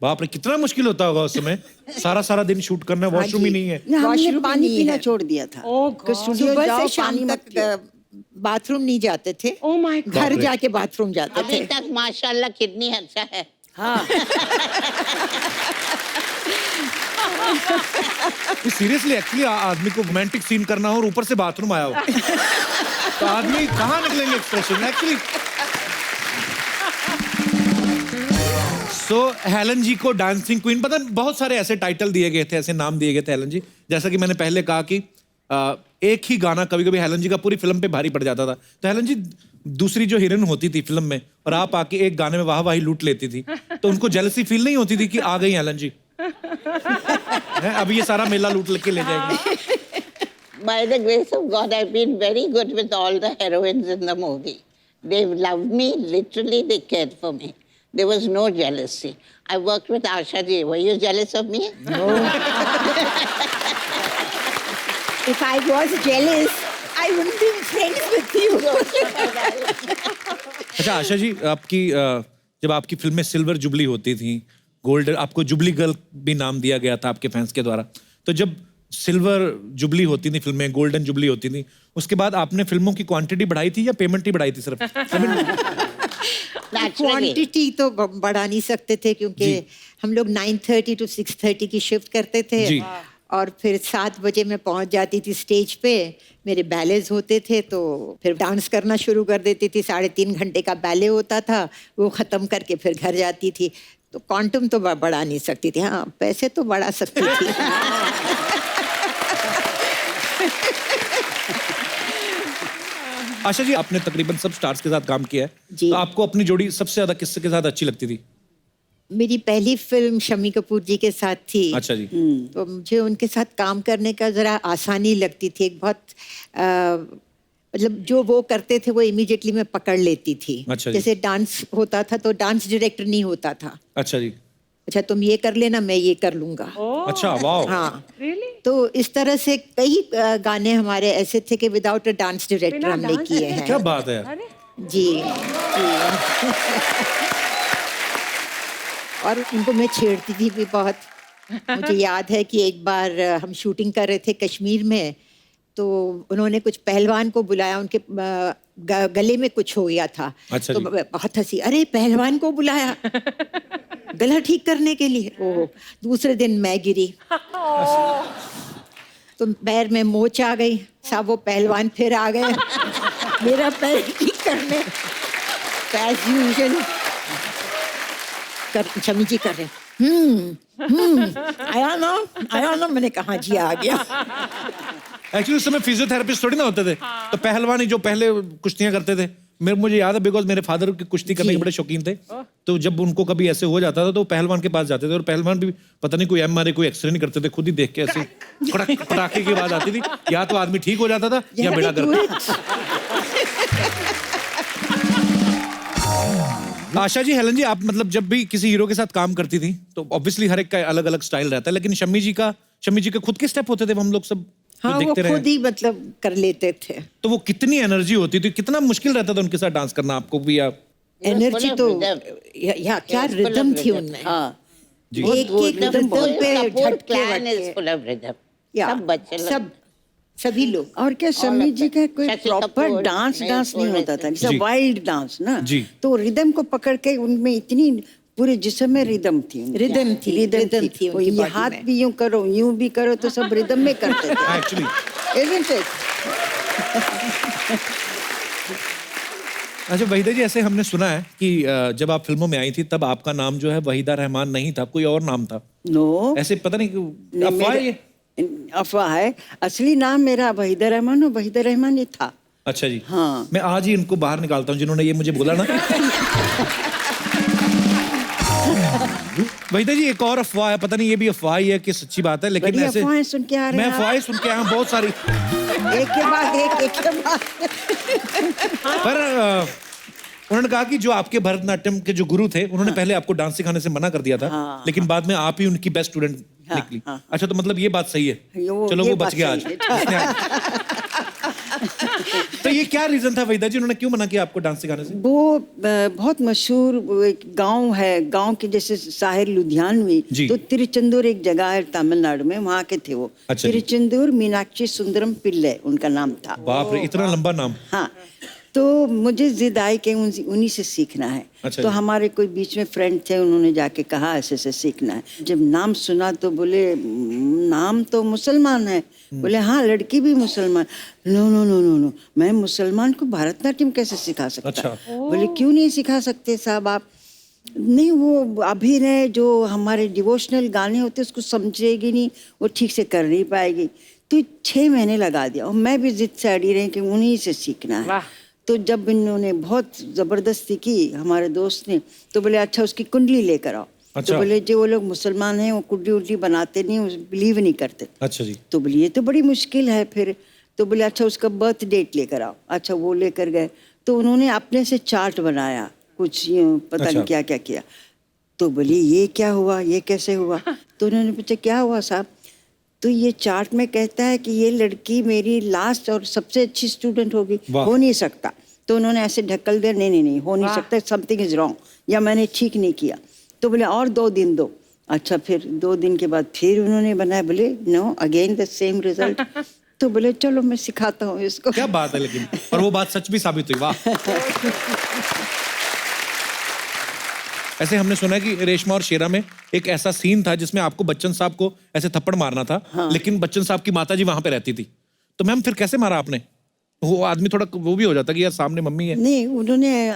बाप रे, कितना मुश्किल होता होगा उस समय, सारा दिन शूट करना, वॉशरूम ही नहीं है। हमने पानी पीना छोड़ दिया था। सुबह से शाम तक बाथरूम नहीं जाते थे। Oh my God. घर जाके बाथरूम जाते थे। अभी तक माशाल्लाह कितनी अच्छा है। हाँ। सीरियसली, एक्चुअली आदमी को रोमांटिक सीन करना हो और ऊपर से बाथरूम आया हो तो आदमी कहाँ निकलेंगे एक्सप्रेशन? एक्चुअली तो हेलन जी को डांसिंग क्वीन, पता है, बहुत सारे ऐसे टाइटल दिए गए थे, ऐसे नाम दिए गए थे हेलन जी। जैसा कि मैंने पहले कहा कि एक ही गाना कभी कभी हेलन जी का पूरी फिल्म पे भारी पड़ जाता था। तो हेलन जी दूसरी जो हीरोइन होती थी फिल्म में और आप आके एक गाने में वाह-वाही लूट लेती थी, तो उनको जेलसी फील नहीं होती थी कि आ गई हेलन जी, हैं, अब ये सारा मेला लूट के ले जाएंगे? By the grace of God, I've been very good with all the heroines in the movie. They loved me, literally they cared for me. There was no jealousy. I worked with Asha ji. Were you jealous of me? No. If I was jealous, I wouldn't be friends with you. अच्छा आशा जी, आपकी जब आपकी फिल्म में सिल्वर जुबली होती थी, गोल्ड, आपको जुबली गर्ल भी नाम दिया गया था आपके फैंस के द्वारा, तो जब सिल्वर जुबली होती थी फिल्म में, गोल्डन जुबली होती थी, उसके बाद आपने फिल्मों की क्वांटिटी बढ़ाई थी या पेमेंट ही बढ़ाई थी सिर्फ? क्वांटिटी तो बढ़ा नहीं सकते थे क्योंकि हम लोग 9:30 to 6:30 की शिफ्ट करते थे जी। और फिर 7 बजे मैं पहुंच जाती थी स्टेज पे। मेरे बैलेज होते थे तो फिर डांस करना शुरू कर देती थी। 3.5 घंटे का बैले होता था, वो ख़त्म करके फिर घर जाती थी। तो क्वांटम तो बढ़ा नहीं सकती थी, हाँ पैसे तो बढ़ा सकती थी। आशा जी, आपने तकरीबन सब स्टार्स के साथ काम किया है, जी। तो आपको अपनी जोड़ी सबसे ज्यादा किसके के साथ अच्छी लगती थी? मेरी पहली फिल्म शम्मी कपूर जी के साथ थी। अच्छा जी। तो मुझे उनके साथ काम करने का ज़रा आसानी लगती थी। एक बहुत मतलब जो वो करते थे वो इमीडिएटली मैं पकड़ लेती थी। अच्छा जी। जैसे डांस होता था तो डांस डायरेक्टर नहीं होता था। अच्छा जी। अच्छा तुम ये कर लेना, मैं ये कर लूंगा। अच्छा, वाह। हाँ तो इस तरह से कई गाने हमारे ऐसे थे कि विदाउट अ डांस डायरेक्टर हमने किए हैं। क्या बात है। जी जी। और उनको मैं छेड़ती थी भी बहुत। मुझे याद है कि एक बार हम शूटिंग कर रहे थे कश्मीर में, तो उन्होंने कुछ पहलवान को बुलाया, उनके गले में कुछ हो गया था। अच्छा तो जी। बहुत हंसी, अरे पहलवान को बुलाया गला ठीक करने के लिए। ओह, दूसरे दिन मैं गिरी तो पैर में मोच आ गई। साहब वो पहलवान फिर आ गए मेरा पैर ठीक करने। एज यूजुअल शमी जी कर रहे आया ना, मैंने कहा जी आ गया। एक्चुअली उस समय फिजियोथेरेपिस्ट थोड़ी ना होते थे, तो पहलवानी जो पहले कुश्तियां करते थे, मुझे याद है बिकॉज मेरे फादर की कुश्ती करने के बड़े शौकीन थे। तो जब उनको कभी ऐसे हो जाता था तो पहलवान के पास जाते थे, और पहलवान भी पता नहीं कोई एमआरआई कोई एक्सरे नहीं करते थे, खुद ही देख के ऐसे कड़क पटाखे की आवाज आती थी, या तो आदमी ठीक हो जाता था या बेड़ा गर्क। आशा जी, हेलन जी, आप मतलब जब भी किसी हीरो के साथ काम करती थी तो ऑब्वियसली हर एक का अलग अलग स्टाइल रहता है, लेकिन शम्मी जी के खुद के स्टेप होते थे, हम लोग सब हाँ, वो देखते रहे। खुद ही मतलब कर लेते थे। तो वो कितनी एनर्जी होती थी, कितना मुश्किल रहता था उनके साथ डांस करना आपको भी? आप एनर्जी तो या क्या रिदम थी उनमें। एक रिदम पे झटके सब सभी लोग। और क्या शम्मी जी का कोई शशि प्रॉपर कपूर, डांस नहीं होता था, जैसे जी। वाइल्ड डांस ना, जी। तो रिदम को पकड़ के उनमें इतनी पूरे जिस्म में रिदम थी उनके। रिदम थी वो उनकी ये body हाथ में। भी यूं करो यूं भी करो तो सब रिदम में करते थे। Actually Isn't it? अच्छा वहीदा जी, ऐसे हमने सुना है कि जब आप फिल्मों में आई थी तब आपका नाम जो है वहीदा रहमान नहीं था, कोई और नाम था। नो, ऐसे पता नहीं क्यों अफवाह है ये? अफवाह है। असली नाम मेरा वहीदा रहमान और वहीदा रहमान ही था। अच्छा जी। हाँ। मैं आज ही इनको बाहर निकालता हूँ जिन्होंने ये मुझे बोला ना। वहीदा जी, एक और अफवाह है, पता नहीं ये भी अफवाह ही है कि सच्ची बात है, लेकिन बड़ी ऐसे अफवाहें सुन के आ रहे मैं हैं आप। अफवाहें सुन के आया हूँ बहुत सारी। एक के बाद एक के बाद पर उन्होंने कहा कि जो आपके भरतनाट्यम के जो गुरु थे उन्होंने पहले आपको डांस सिखाने से मना कर दिया था, हाँ, लेकिन बाद में आप ही उनकी बेस्ट स्टूडेंट निकली। हाँ। अच्छा, तो मतलब ये बात सही है। चलो ये वो बात बच गया आज। सही है। तो ये क्या रीजन था वहीदा जी, उन्होंने क्यों मना किया आपको डांस सिखाने से? वो बहुत मशहूर वो एक गांव है, गांव के जैसे साहिर लुधियानवी, जी। तो तिरुचंदूर एक जगह है तमिलनाडु में, वहाँ के थे वो। अच्छा जी। तिरुचंदूर मीनाक्षी सुंदरम पिल्ले उनका नाम था। बाप रे, इतना लंबा नाम। हाँ, तो मुझे जिद आई कि उन्हीं से सीखना है। अच्छा तो जी। हमारे कोई बीच में फ्रेंड थे, उन्होंने जाके कहा ऐसे ऐसे सीखना है। जब नाम सुना तो बोले नाम तो मुसलमान है। बोले हाँ, लड़की भी मुसलमान। No no no no no, मैं मुसलमान को भरतनाट्यम कैसे सिखा सकता? अच्छा। बोले क्यों नहीं सिखा सकते साहब आप? नहीं, वो अभिनय जो हमारे डिवोशनल गाने होते हैं उसको समझेगी नहीं, वो ठीक से कर नहीं पाएगी। तो 6 महीने लगा दिया और मैं भी जिद से अड़ी रही कि उन्हीं से सीखना है। तो जब इन्होंने बहुत ज़बरदस्ती की हमारे दोस्त ने, तो बोले अच्छा उसकी कुंडली लेकर आओ। अच्छा। तो बोले जो वो लोग मुसलमान हैं वो कुंडली उंडली बनाते नहीं, बिलीव नहीं करते। अच्छा जी। तो बोले ये तो बड़ी मुश्किल है फिर। तो बोले अच्छा उसका बर्थ डेट लेकर आओ। अच्छा वो लेकर गए, तो उन्होंने अपने से चार्ट बनाया, कुछ यूं पता अच्छा। नहीं क्या क्या किया। तो बोली ये क्या हुआ, ये कैसे हुआ? तो उन्होंने पूछा क्या हुआ साहब? तो ये चार्ट में कहता है कि ये लड़की मेरी लास्ट और सबसे अच्छी स्टूडेंट होगी, वाह। हो नहीं सकता। तो उन्होंने ऐसे ढक्कल दिया, नहीं नहीं नहीं हो नहीं सकता, समथिंग इज रॉन्ग, या मैंने ठीक नहीं किया। तो बोले और 2 दिन दो। अच्छा फिर 2 दिन के बाद फिर उन्होंने बनाया, बोले no again the same result. तो बोले चलो मैं सिखाता हूँ इसको। क्या बात है, लेकिन और वो बात सच भी साबित हुई। वाह। ऐसे हमने सुना है कि रेशमा और शेरा में एक ऐसा सीन था जिसमें आपको बच्चन साहब को ऐसे थप्पड़ मारना था। हाँ। लेकिन बच्चन साहब की माताजी वहां पे रहती थी। तो मैम फिर कैसे मारा आपने? वो आदमी थोड़ा वो भी हो जाता कि यार सामने मम्मी है। नहीं, उन्होंने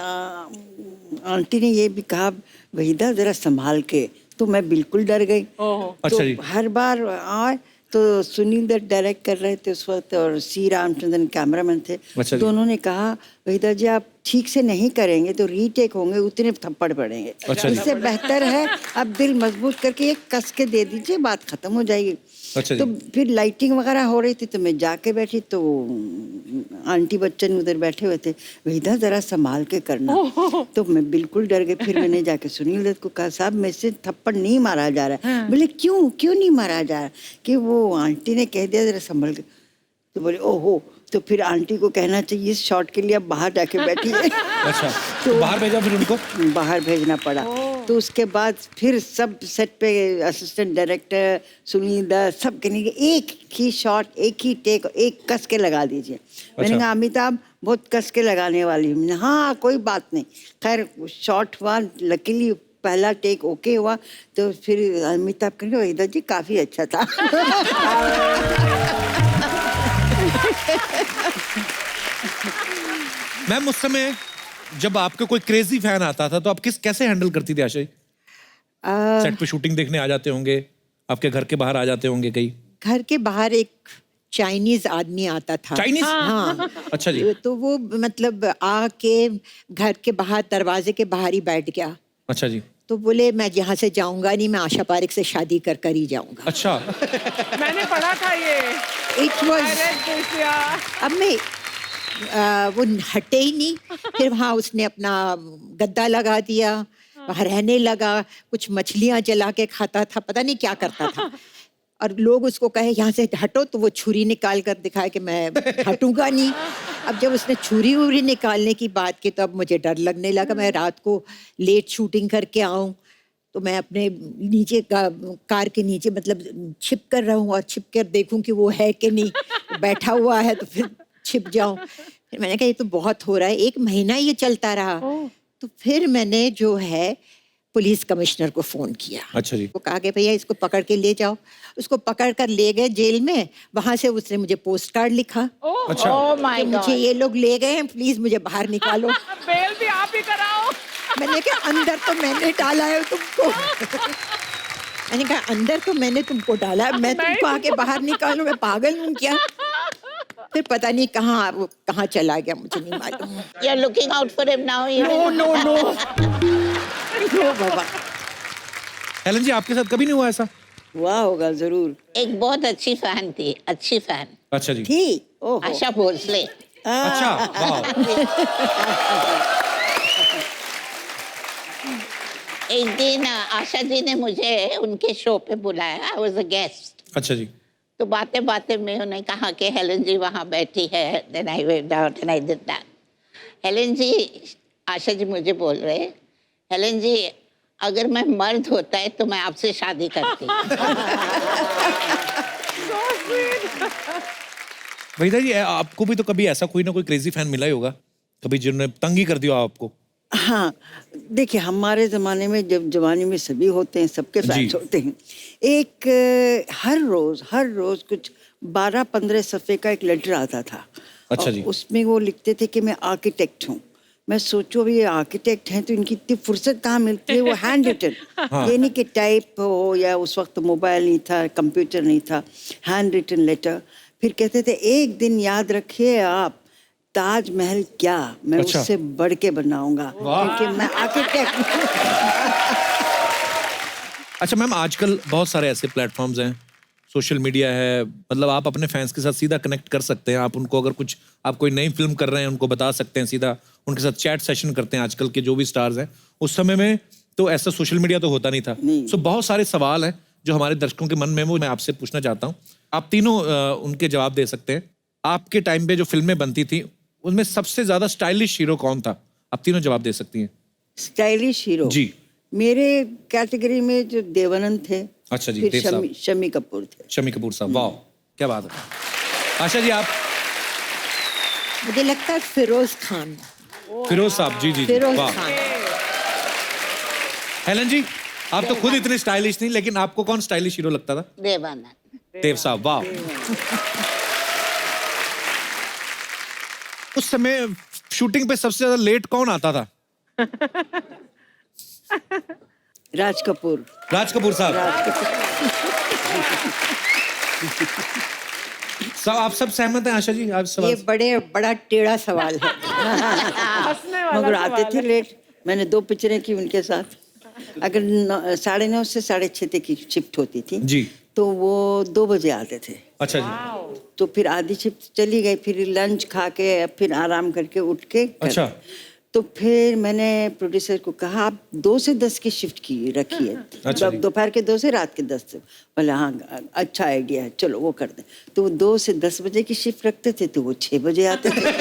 आंटी ने ये भी कहा वहीदा जरा संभाल के, तो मैं बिल्कुल डर गई। अच्छा जी। तो हर बार आए तो सुनील दत्त डायरेक्ट कर रहे थे उस वक्त और सी रामचंद्रन कैमरामैन थे। अच्छा जी। तो उन्होंने कहा वहीदा जी आप ठीक से नहीं करेंगे तो रीटेक होंगे, उतने थप्पड़ पड़ेंगे। अच्छा जी। इससे बेहतर है आप दिल मजबूत करके एक कस के दे दीजिए, बात खत्म हो जाएगी। अच्छा जी। तो फिर लाइटिंग वगैरह हो रही थी तो मैं जाके बैठी, तो आंटी बच्चन उधर बैठे हुए थे, वहीदा जरा संभाल के करना। तो मैं बिल्कुल डर गई। फिर मैंने जाके सुनील दत्त को कहा साहब मेरे से थप्पड़ नहीं मारा जा रहा है। बोले क्यों क्यों नहीं मारा जा रहा? कि वो आंटी ने कह दिया जरा संभल के। तो बोले ओहो, तो फिर आंटी को कहना चाहिए इस शॉट के लिए आप बाहर जाके बैठिए। अच्छा, तो बाहर भेजा फिर उनको? बाहर भेजना पड़ा। तो उसके बाद फिर सब सेट पे असिस्टेंट डायरेक्टर सुनील दत्त सब कहने के एक ही शॉट, एक ही टेक, एक कस के लगा दीजिए। मैंने कहा अमिताभ बहुत कस के लगाने वाली हूँ। हाँ कोई बात नहीं। खैर शॉट हुआ, लकीली पहला टेक ओके हुआ। तो फिर अमिताभ कहने वहीदा जी काफी अच्छा था। मैम उस समय जब आपके कोई क्रेजी फैन आता था तो आप कैसे हैंडल करती थी आशा जी? सेट पे शूटिंग देखने आ जाते होंगे, आपके घर के बाहर आ जाते होंगे कहीं? घर के बाहर एक चाइनीज आदमी आता था। चाइनीज? हाँ। अच्छा जी। तो वो मतलब आके घर के बाहर दरवाजे के बाहर ही बैठ गया। अच्छा जी। तो बोले मैं यहाँ से जाऊंगा नहीं, मैं आशा पारेख से शादी कर कर ही जाऊंगा। अच्छा। मैंने पढ़ा था ये। इट वॉज, अब मैं वो हटे ही नहीं। फिर वहाँ उसने अपना गद्दा लगा दिया, वहाँ रहने लगा, कुछ मछलियाँ जला के खाता था, पता नहीं क्या करता था। और लोग उसको कहे यहाँ से हटो, तो वो छुरी निकाल कर दिखाए कि मैं हटूंगा नहीं। अब जब उसने छुरी वुरी निकालने की बात की तो अब मुझे डर लगने लगा। मैं रात को लेट शूटिंग करके आऊँ तो मैं अपने नीचे कार के नीचे मतलब छिप कर रहूँ और छिप कर देखूँ कि वो है कि नहीं, बैठा हुआ है तो फिर छिप जाऊँ। फिर मैंने कहा ये तो बहुत हो रहा है। 1 महीना ये चलता रहा। तो फिर मैंने जो है पुलिस कमिश्नर को फोन किया। अच्छा जी। वो कहा कि भैया इसको पकड़ के ले जाओ। उसको पकड़ कर ले गए जेल में। वहां से उसने मुझे पोस्ट कार्ड लिखा। अच्छा। माय कि मुझे ये लोग ले गए हैं, प्लीज मुझे बाहर निकालो। बेल भी आप ही कराओ। मैंने कहा अंदर तो मैंने डाला है तुमको। मैंने कहा अंदर तो मैंने तुमको डाला है, मैं तुमको आके बाहर निकालूं, मैं पागल हूँ क्या? फिर पता नहीं कहाँ चला गया, मुझे नहीं मालूम। You're looking out for him now. No बाबा। हेलन जी आपके साथ कभी नहीं हुआ ऐसा? हुआ होगा जरूर। एक बहुत अच्छी फैन थी, अच्छी फैन, अच्छा जी। थी ओहो। आशा भोसले। अच्छा। वाह। एक दिन आशा जी ने मुझे उनके शो पे बुलाया। I was a guest. अच्छा जी। तो बातें बातें में उन्होंने कहा कि हेलन जी वहाँ बैठी है। Then I went out and I did that. Helen ji, Asha ji मुझे बोल रहे, हेलन जी अगर मैं मर्द होता है तो मैं आपसे शादी करती। वहीदा जी आपको भी तो कभी ऐसा कोई ना कोई क्रेजी फैन मिला ही होगा कभी जिन्होंने तंग ही कर दिया आपको? हाँ देखिए हमारे ज़माने में जब जवानी में सभी होते हैं, सबके फैंस होते हैं। एक हर रोज़ कुछ 12-15 सफ़े का एक लेटर आता था। अच्छा जी। उसमें वो लिखते थे कि मैं आर्किटेक्ट हूँ, मैं सोचो अभी ये आर्किटेक्ट हैं तो इनकी इतनी फुर्सत कहाँ मिलती है, वो हैंड रिटन। ये नहीं कि टाइप हो, या उस वक्त मोबाइल नहीं था, कंप्यूटर नहीं था, हैंड रिटन लेटर। फिर कहते थे एक दिन याद रखिए आप, ताजमहल क्या मैं अच्छा। उससे बढ़ के बनाऊंगा, क्योंकि मैं आर्किटेक्ट। अच्छा मैम, आजकल बहुत सारे ऐसे प्लेटफॉर्म्स हैं, सोशल मीडिया है, मतलब आप अपने फैंस के साथ सीधा कनेक्ट कर सकते हैं। आप उनको अगर कुछ, आप कोई नई फिल्म कर रहे हैं उनको बता सकते हैं, सीधा उनके साथ चैट सेशन करते हैं। आजकल के जो भी स्टार्स हैं, उस समय में तो ऐसा सोशल मीडिया तो होता नहीं था। सो बहुत सारे सवाल हैं जो हमारे दर्शकों के मन में, वो मैं आपसे पूछना चाहता हूँ। आप तीनों उनके जवाब दे सकते हैं। आपके टाइम पे जो फिल्में बनती थी उनमें सबसे ज्यादा स्टाइलिश हीरो कौन था? आप तीनों जवाब दे सकती हैं। स्टाइलिश हीरो जी। मेरे कैटेगरी में जो देवानंद थे, अच्छा जी, फिर देव साहब। शमी कपूर थे। शमी कपूर साहब, वाह क्या बात है। आशा जी आप? मुझे लगता है फिरोज खान। फिरोज साहब, जी जी जी, फिरोज वाह। खान। हेलन जी, आप तो खुद इतने स्टाइलिश नहीं, लेकिन आपको कौन स्टाइलिश हीरो लगता था? Devanand. देव साहब, वाह। उस समय शूटिंग पे सबसे ज्यादा लेट कौन आता था? राज कपूर। राज कपूर साहब। सब आप सब सहमत हैं? आशा जी आप सब? ये बड़ा टेढ़ा सवाल है। हंसने वाला मगर आते सवाल थे है। लेट। मैंने 2 पिक्चरें की उनके साथ। अगर 9:30 से 6:30 तक की शिफ्ट होती थी जी। तो वो 2 बजे आते थे। अच्छा जी। तो फिर आधी शिफ्ट चली गई, फिर लंच खा के फिर आराम करके उठ के अच्छा। तो फिर मैंने प्रोड्यूसर को कहा आप 2 से 10 की शिफ्ट की रखिए। अच्छा जी। दोपहर के 2 से रात के 10 से। बोले हाँ अच्छा आइडिया है, चलो वो कर दें। तो वो 2 से 10 बजे की शिफ्ट रखते थे, तो वो 6 बजे आते थे।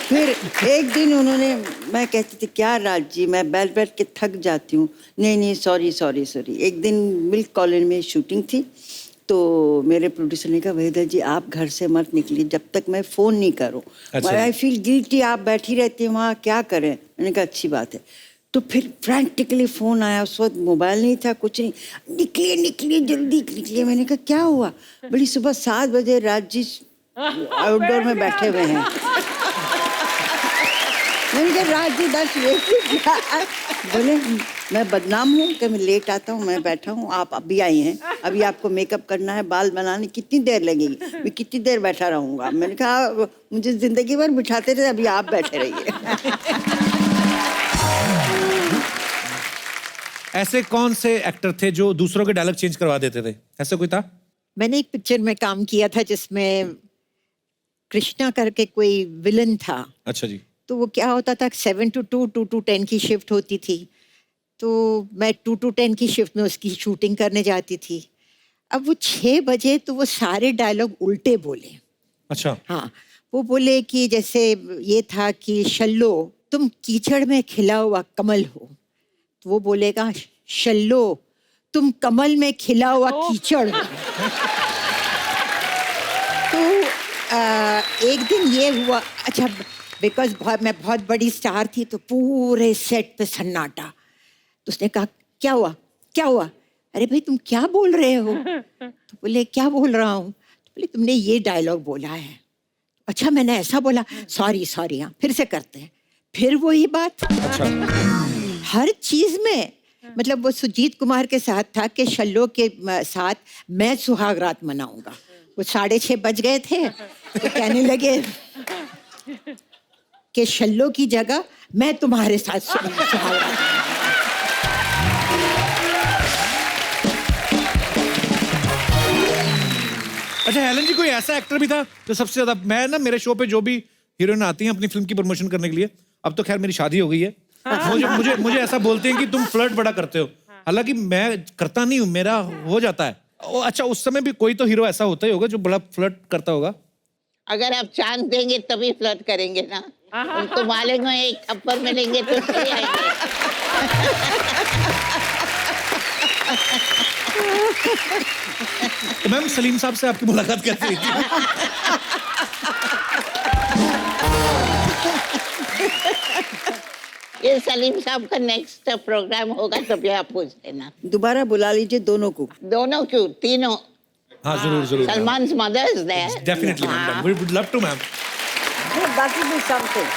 फिर एक दिन उन्होंने, मैं कहती थी क्या राज जी मैं बैठ बैठ के थक जाती हूँ। नहीं सॉरी। एक दिन मिल्क कॉलोनी में शूटिंग थी, तो मेरे प्रोड्यूसर ने कहा वहीदा जी आप घर से मत निकलिए जब तक मैं फ़ोन नहीं करूँ। अच्छा। आई फील गिल्टी, आप बैठी रहती हैं वहाँ, क्या करें। मैंने कहा अच्छी बात है। तो फिर फ्रैंटिकली फ़ोन आया, उस वक्त मोबाइल नहीं था, कुछ नहीं। निकलिए जल्दी निकलिए। मैंने कहा क्या हुआ? बड़ी सुबह 7 बजे राज जी आउटडोर में बैठे हुए हैं। मैंने कहा राज जी 10 बजे। बोले मैं बदनाम हूँ कि मैं लेट आता हूँ, मैं बैठा हूँ, आप अभी आई हैं, अभी आपको मेकअप करना है, बाल बनाने कितनी देर लगेगी, मैं कितनी देर बैठा रहूँगा। मैंने कहा मुझे जिंदगी भर बिठाते थे, अभी आप बैठे रहिए। ऐसे कौन से एक्टर थे जो दूसरों के डायलॉग चेंज करवा देते थे? ऐसा कोई था? मैंने एक पिक्चर में काम किया था जिसमें कृष्णा करके कोई विलन था। अच्छा जी। तो वो क्या होता था 7 to 2, 2 to 10 की शिफ्ट होती थी। तो मैं 2 to 10 की शिफ्ट में उसकी शूटिंग करने जाती थी। अब वो 6 बजे तो वो सारे डायलॉग उल्टे बोले। अच्छा। हाँ, वो बोले कि जैसे ये था कि शल्लो तुम कीचड़ में खिला हुआ कमल हो, तो वो बोलेगा शल्लो तुम कमल में खिला हुआ कीचड़ हो। तो एक दिन ये हुआ, अच्छा बिकॉज मैं बहुत बड़ी स्टार थी, तो पूरे सेट पे सन्नाटा। तो उसने कहा क्या हुआ? अरे भाई तुम क्या बोल रहे हो? तो बोले क्या बोल रहा हूँ? तो बोले तुमने ये डायलॉग बोला है। अच्छा मैंने ऐसा बोला, सॉरी हाँ फिर से करते हैं। फिर वही बात। अच्छा। हर चीज में, मतलब वो सुजीत कुमार के साथ था कि शल्लो के साथ मैं सुहाग रात मनाऊंगा। वो 6:30 बज गए थे, तो कहने लगे कि शल्लो की जगह मैं तुम्हारे साथ सुहाग रात मनाऊंगा। अच्छा हेलन जी, कोई ऐसा एक्टर भी था जो सबसे ज्यादा, मैं ना मेरे शो पे जो भी हीरोइन आती हैं अपनी फिल्म की प्रमोशन करने के लिए, अब तो खैर मेरी शादी हो गई है, मुझे ऐसा बोलते हैं कि तुम फ्लर्ट बड़ा करते हो, हालांकि मैं करता नहीं हूँ, मेरा हो जाता है। अच्छा उस समय भी कोई तो हीरो ऐसा होता ही होगा जो बड़ा फ्लर्ट करता होगा? अगर आप चांस देंगे तभी फ्लर्ट करेंगे ना। उनको मालेंगे एक थप्पड़ मिलेंगे तो चले आएंगे। तो मैम सलीम साहब से आपकी मुलाकात कैसे हुई थी? ये सलीम साहब का नेक्स्ट प्रोग्राम होगा तो भी आप पूछ लेना। दोबारा बुला लीजिए दोनों को। दोनों क्यों, तीनों। हाँ जरूर जरूर Salman's mother is there. Definitely ma'am we would love to ma'am. that will be something.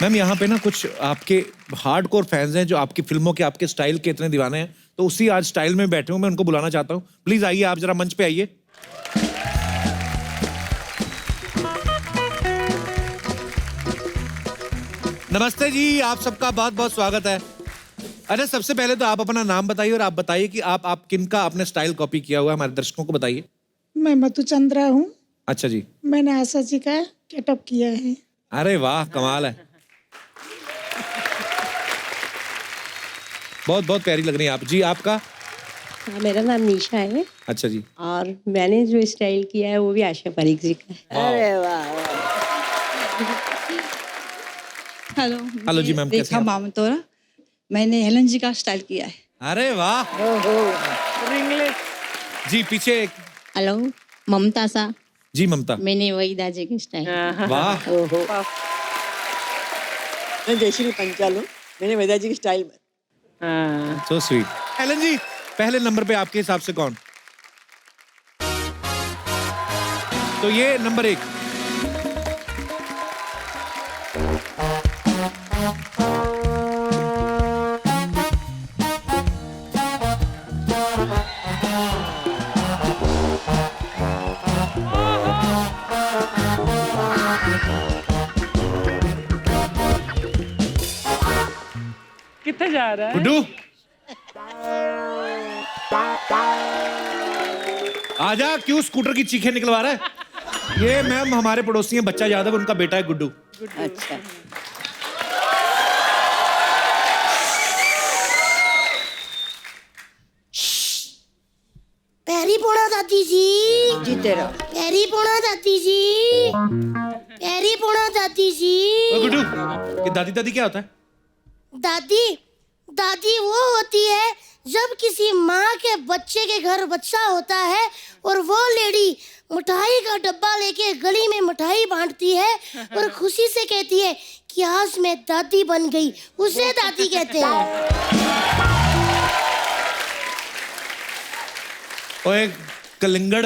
Ma'am यहाँ पे ना कुछ आपके हार्डकोर फैंस हैं जो आपकी फिल्मों के आपके स्टाइल के इतने दीवाने हैं, तो उसी आज स्टाइल में बैठे हूँ, मैं उनको बुलाना चाहता हूँ. प्लीज आइए, आप जरा मंच पे आइए. नमस्ते जी, आप सबका बहुत बहुत स्वागत है. अरे सबसे पहले तो आप अपना नाम बताइए और आप बताइए कि आप किनका आपने स्टाइल कॉपी किया हुआ है, हमारे दर्शकों को बताइए. मैं मधुचंद्रा हूँ. अच्छा जी. मैंने आशा जी का गेटअप किया है. अरे वाह, कमाल है. बहुत बहुत प्यारी लग रही है आप. जी आपका? मेरा नाम निशा है. अच्छा जी. और मैंने जो स्टाइल किया है वो भी आशा पारिक जी का है. अरे वाह. हेलो. हेलो जी मैम, कैसे रेखा हैं आप? मामतोरा. मैंने हेलन जी का स्टाइल किया है. अरे वाह. जी पीछे. हेलो ममता सा. जी ममता. मैंने वहीदा जी की स्टाइल. वाह. मैं जयश्री पंचाल हूँ. मैंने वेदा जी की स्टाइल. So sweet. हेलन जी, पहले नंबर पे आपके हिसाब से कौन? तो ये नंबर 1. कितने जा रहा है? गुड्डू आजा, क्यों स्कूटर की चीखें निकलवा रहा है? ये मैम हमारे पड़ोसी हैं, बच्चा यादव, उनका बेटा है गुड्डू. अच्छा. पैरी पोड़ा दादी जी. जीते रहो. पैरी पोड़ा दादी जी. पैरी पोड़ा दादी जी. ओ गुड्डू, ये दादी दादी क्या होता है? दादी दादी वो होती है जब किसी माँ के बच्चे के घर बच्चा होता है और वो लेडी मिठाई का डब्बा लेके गली में मिठाई बांटती है और खुशी से कहती है कि आज मैं दादी बन गई, उसे दादी कहते हैं. ओए कलिंगड़,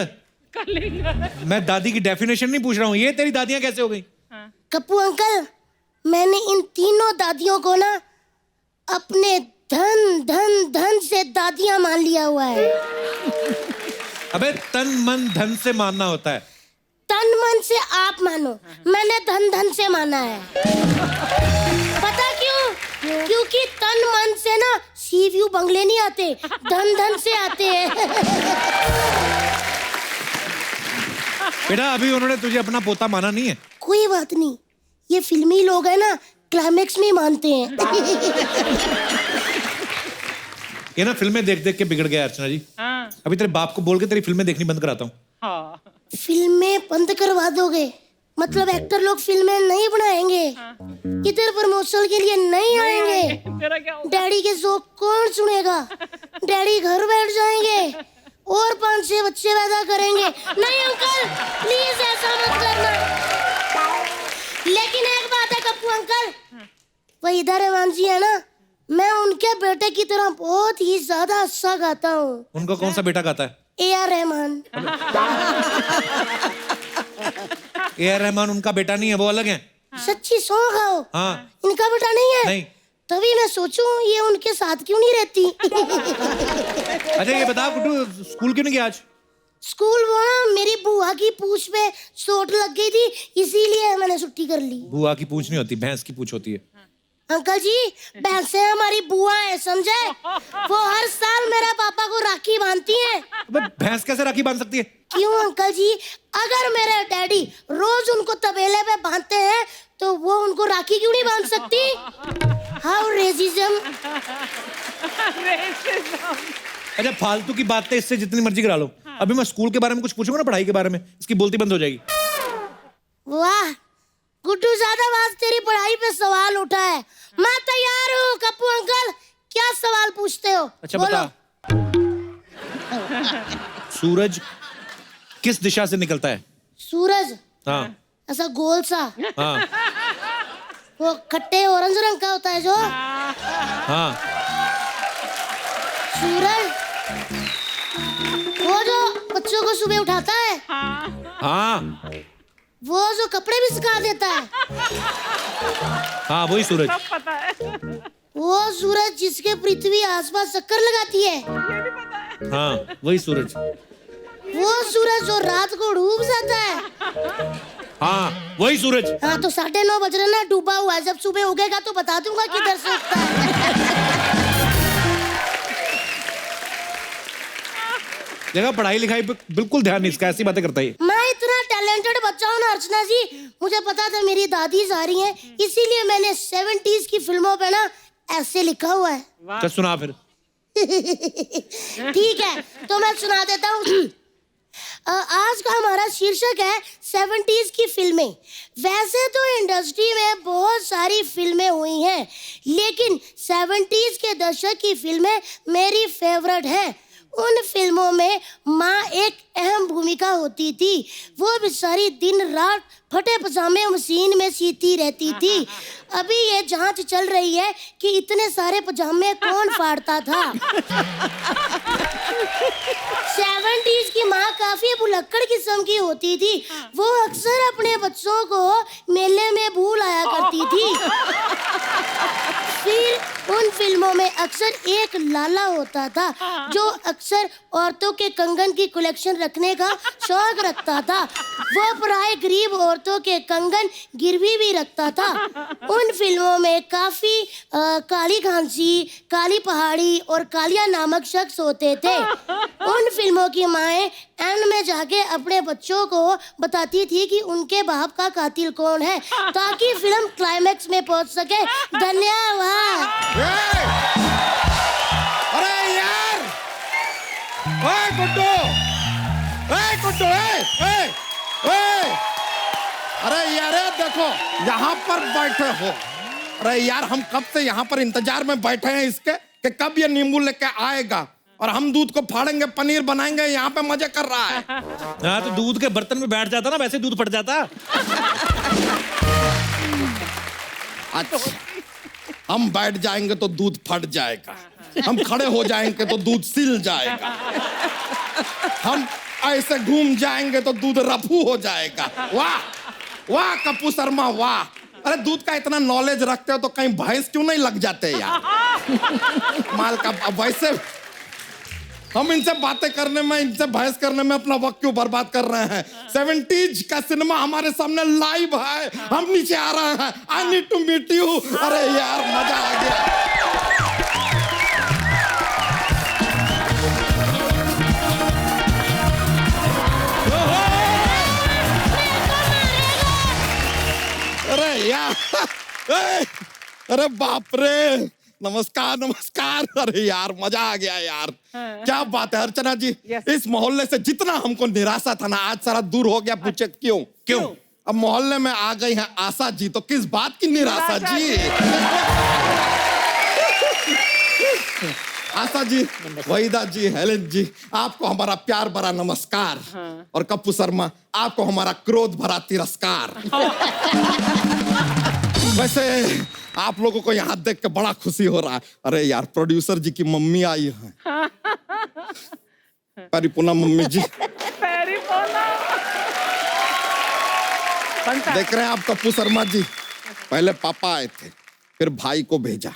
मैं दादी की डेफिनेशन नहीं पूछ रहा हूँ, ये तेरी दादियाँ कैसे हो गई? कप्पू अंकल, मैंने इन तीनों दादियों को ना अपने धन धन धन से दादियाँ मान लिया हुआ है. अबे तन मन धन से मानना होता है. तन मन से आप मानो, मैंने धन धन से माना है. पता क्यों? क्योंकि तन मन से ना सी व्यू बंगले नहीं आते, धन धन से आते हैं. बेटा अभी उन्होंने तुझे अपना पोता माना नहीं है. कोई बात नहीं, ये फिल्मी लोग है ना, क्लाइमेक्स में मानते हैं. ये ना फिल्में देख देख के बिगड़ गया अर्चना जी. अभी तेरे बाप को बोल के तेरी फिल्में देखनी बंद कराता हूँ. फिल्में बंद करवा दोगे? मतलब एक्टर लोग फिल्में नहीं बनाएंगे, इधर प्रमोशन के लिए नहीं आएंगे. डैडी के जोक कौन सुनेगा? डैडी घर बैठ जाएंगे और 5-6 बच्चे पैदा करेंगे. नहीं अंकल, प्लीज ऐसा मत करना. लेकिन एक बात है कप्पू अंकल, वहीदा रहमान जी है ना, मैं उनके बेटे की तरह बहुत ही ज्यादा अच्छा गाता हूँ. उनको कौन सा बेटा गाता है? AR रहमान. AR रहमान उनका बेटा नहीं है, वो अलग है. सच्ची सौ खाओ. हाँ. इनका बेटा नहीं है? नहीं. तभी मैं सोचूं ये उनके साथ क्यों नहीं रहती. अच्छा ये बता गुड्डू, स्कूल क्यों नहीं गया आज? स्कूल वो ना मेरी बुआ की पूंछ पे चोट लग गई थी, इसीलिए मैंने छुट्टी कर ली. बुआ की पूंछ नहीं होती, भैंस की पूंछ होती है. अंकल जी, भैंसे हमारी बुआ है, समझे? वो हर साल मेरे पापा को राखी बांधती हैं. अबे भैंस कैसे राखी बांध सकती है? क्यों अंकल जी, अगर मेरे डैडी रोज उनको तबेले पे बांधते हैं तो वो उनको राखी क्यों नहीं बांध सकती? How racism. अच्छा फालतू की बातें इससे जितनी मर्जी करा लो. अभी मैं स्कूल के बारे में कुछ पूछूंगा ना, पढ़ाई के बारे में, इसकी बोलती बंद हो जाएगी. वाह गुड्डू, ज्यादा बात तेरी पढ़ाई पे सवाल उठा है. मैं तैयार हूँ कप्पू अंकल, क्या सवाल पूछते हो? अच्छा बोलो. बता, सूरज किस दिशा से निकलता है? सूरज? हाँ. ऐसा गोल सा? हाँ. वो खट्टे ऑरेंज रंग का होता है जो? हाँ. सूरज बच्चों को सुबह उठाता है? हाँ वो जो कपड़े भी सुखा देता है? हाँ वही सूरज। सब पता है। वो सूरज जिसके पृथ्वी आसपास चक्कर लगाती है? हाँ वही सूरज। वो सूरज जो रात को डूब जाता है? हाँ वही सूरज। हाँ तो 9:30 बज रहे ना, डूबा हुआ है। जब सुबह उगेगा तो बता दूंगा किधर से उगता है। देखा पढ़ाई लिखाई पे बिल्कुल ध्यान नहीं इसका, ऐसी बातें करता है। मैं इतना टैलेंटेड बच्चा हूँ ना अर्चना जी, मुझे पता था मेरी दादी जा रही हैं, इसीलिए मैंने 70s की फिल्मों पे ना ऐसे लिखा हुआ है। तो सुना फिर। ठीक है तो मैं सुना देता हूँ। आज का हमारा शीर्षक है 70s की फिल्में। वैसे तो इंडस्ट्री में बहुत सारी फिल्में हुई हैं, लेकिन 70s के दशक की फिल्में मेरी फेवरेट हैं। उन फिल्मों में माँ एक अहम भूमिका होती थी। वो बेचारी दिन रात फटे पजामे मशीन में सीती रहती थी। अभी ये जांच चल रही है कि इतने सारे पजामे कौन फाड़ता था। 70s की माँ काफी भुलक्कड़ किस्म की होती थी। वो अक्सर अपने बच्चों को मेले में भूल आया करती थी। फिर उन फिल्मों में अक्सर एक लाला होता था जो अक्सर औरतों के कंगन की कलेक्शन रखने का शौक रखता था। वो पराए गरीब औरतों के कंगन गिरवी भी रखता था। उन फिल्मों में काफी काली खांसी, काली पहाड़ी और कालिया नामक शख्स होते थे। उन फिल्मों की माएं एंड में जाके अपने बच्चों को बताती थी कि उनके बाप का कातिल कौन है, ताकि फिल्म क्लाइमैक्स में पहुंच सके। धन्यवाद। अरे यार, ओए गुड्डू, ओए गुड्डू, ओए, अरे यार देखो यहाँ पर बैठे हो। अरे यार हम कब से यहाँ पर इंतजार में बैठे हैं इसके कि कब ये नींबू लेके आएगा और हम दूध को फाड़ेंगे, पनीर बनाएंगे। यहाँ पे मजे कर रहा है। हाँ तो दूध के बर्तन में बैठ जाता ना, वैसे दूध फट जाता। अच्छा हम बैठ जाएंगे तो दूध फट जाएगा, हम खड़े हो जाएंगे तो दूध सिल जाएगा, हम ऐसे घूम जाएंगे तो दूध रफू हो जाएगा। वाह वाह कप्पू शर्मा वाह। अरे दूध का इतना नॉलेज रखते हो तो कहीं भैंस क्यों नहीं लग जाते यार। माल का वैसे हम इनसे बातें करने में, इनसे बहस करने में अपना वक्त क्यों बर्बाद कर रहे हैं। 70s का सिनेमा हमारे सामने लाइव है, हम नीचे आ रहे हैं। I need to meet you. अरे यार मजा आ गया। अरे यार अरे बाप रे, नमस्कार नमस्कार। अरे यार मजा आ गया यार। क्या बात है अर्चना जी। इस मोहल्ले से जितना हमको निराशा था ना, आज सारा दूर हो गया। पूछे क्यों क्यों? अब मोहल्ले में आ गई है आशा जी, तो किस बात की निराशा जी। आशा जी, वहीदा जी, हेलेन जी, आपको हमारा प्यार भरा नमस्कार। और कप्पू शर्मा, आपको हमारा क्रोध भरा तिरस्कार। वैसे आप लोगों को यहाँ देख के बड़ा खुशी हो रहा है। अरे यार प्रोड्यूसर जी की मम्मी आई है। परिपूर्णा मम्मी जी, देख रहे हैं आप कप्पू शर्मा जी। पहले पापा आए थे, फिर भाई को भेजा,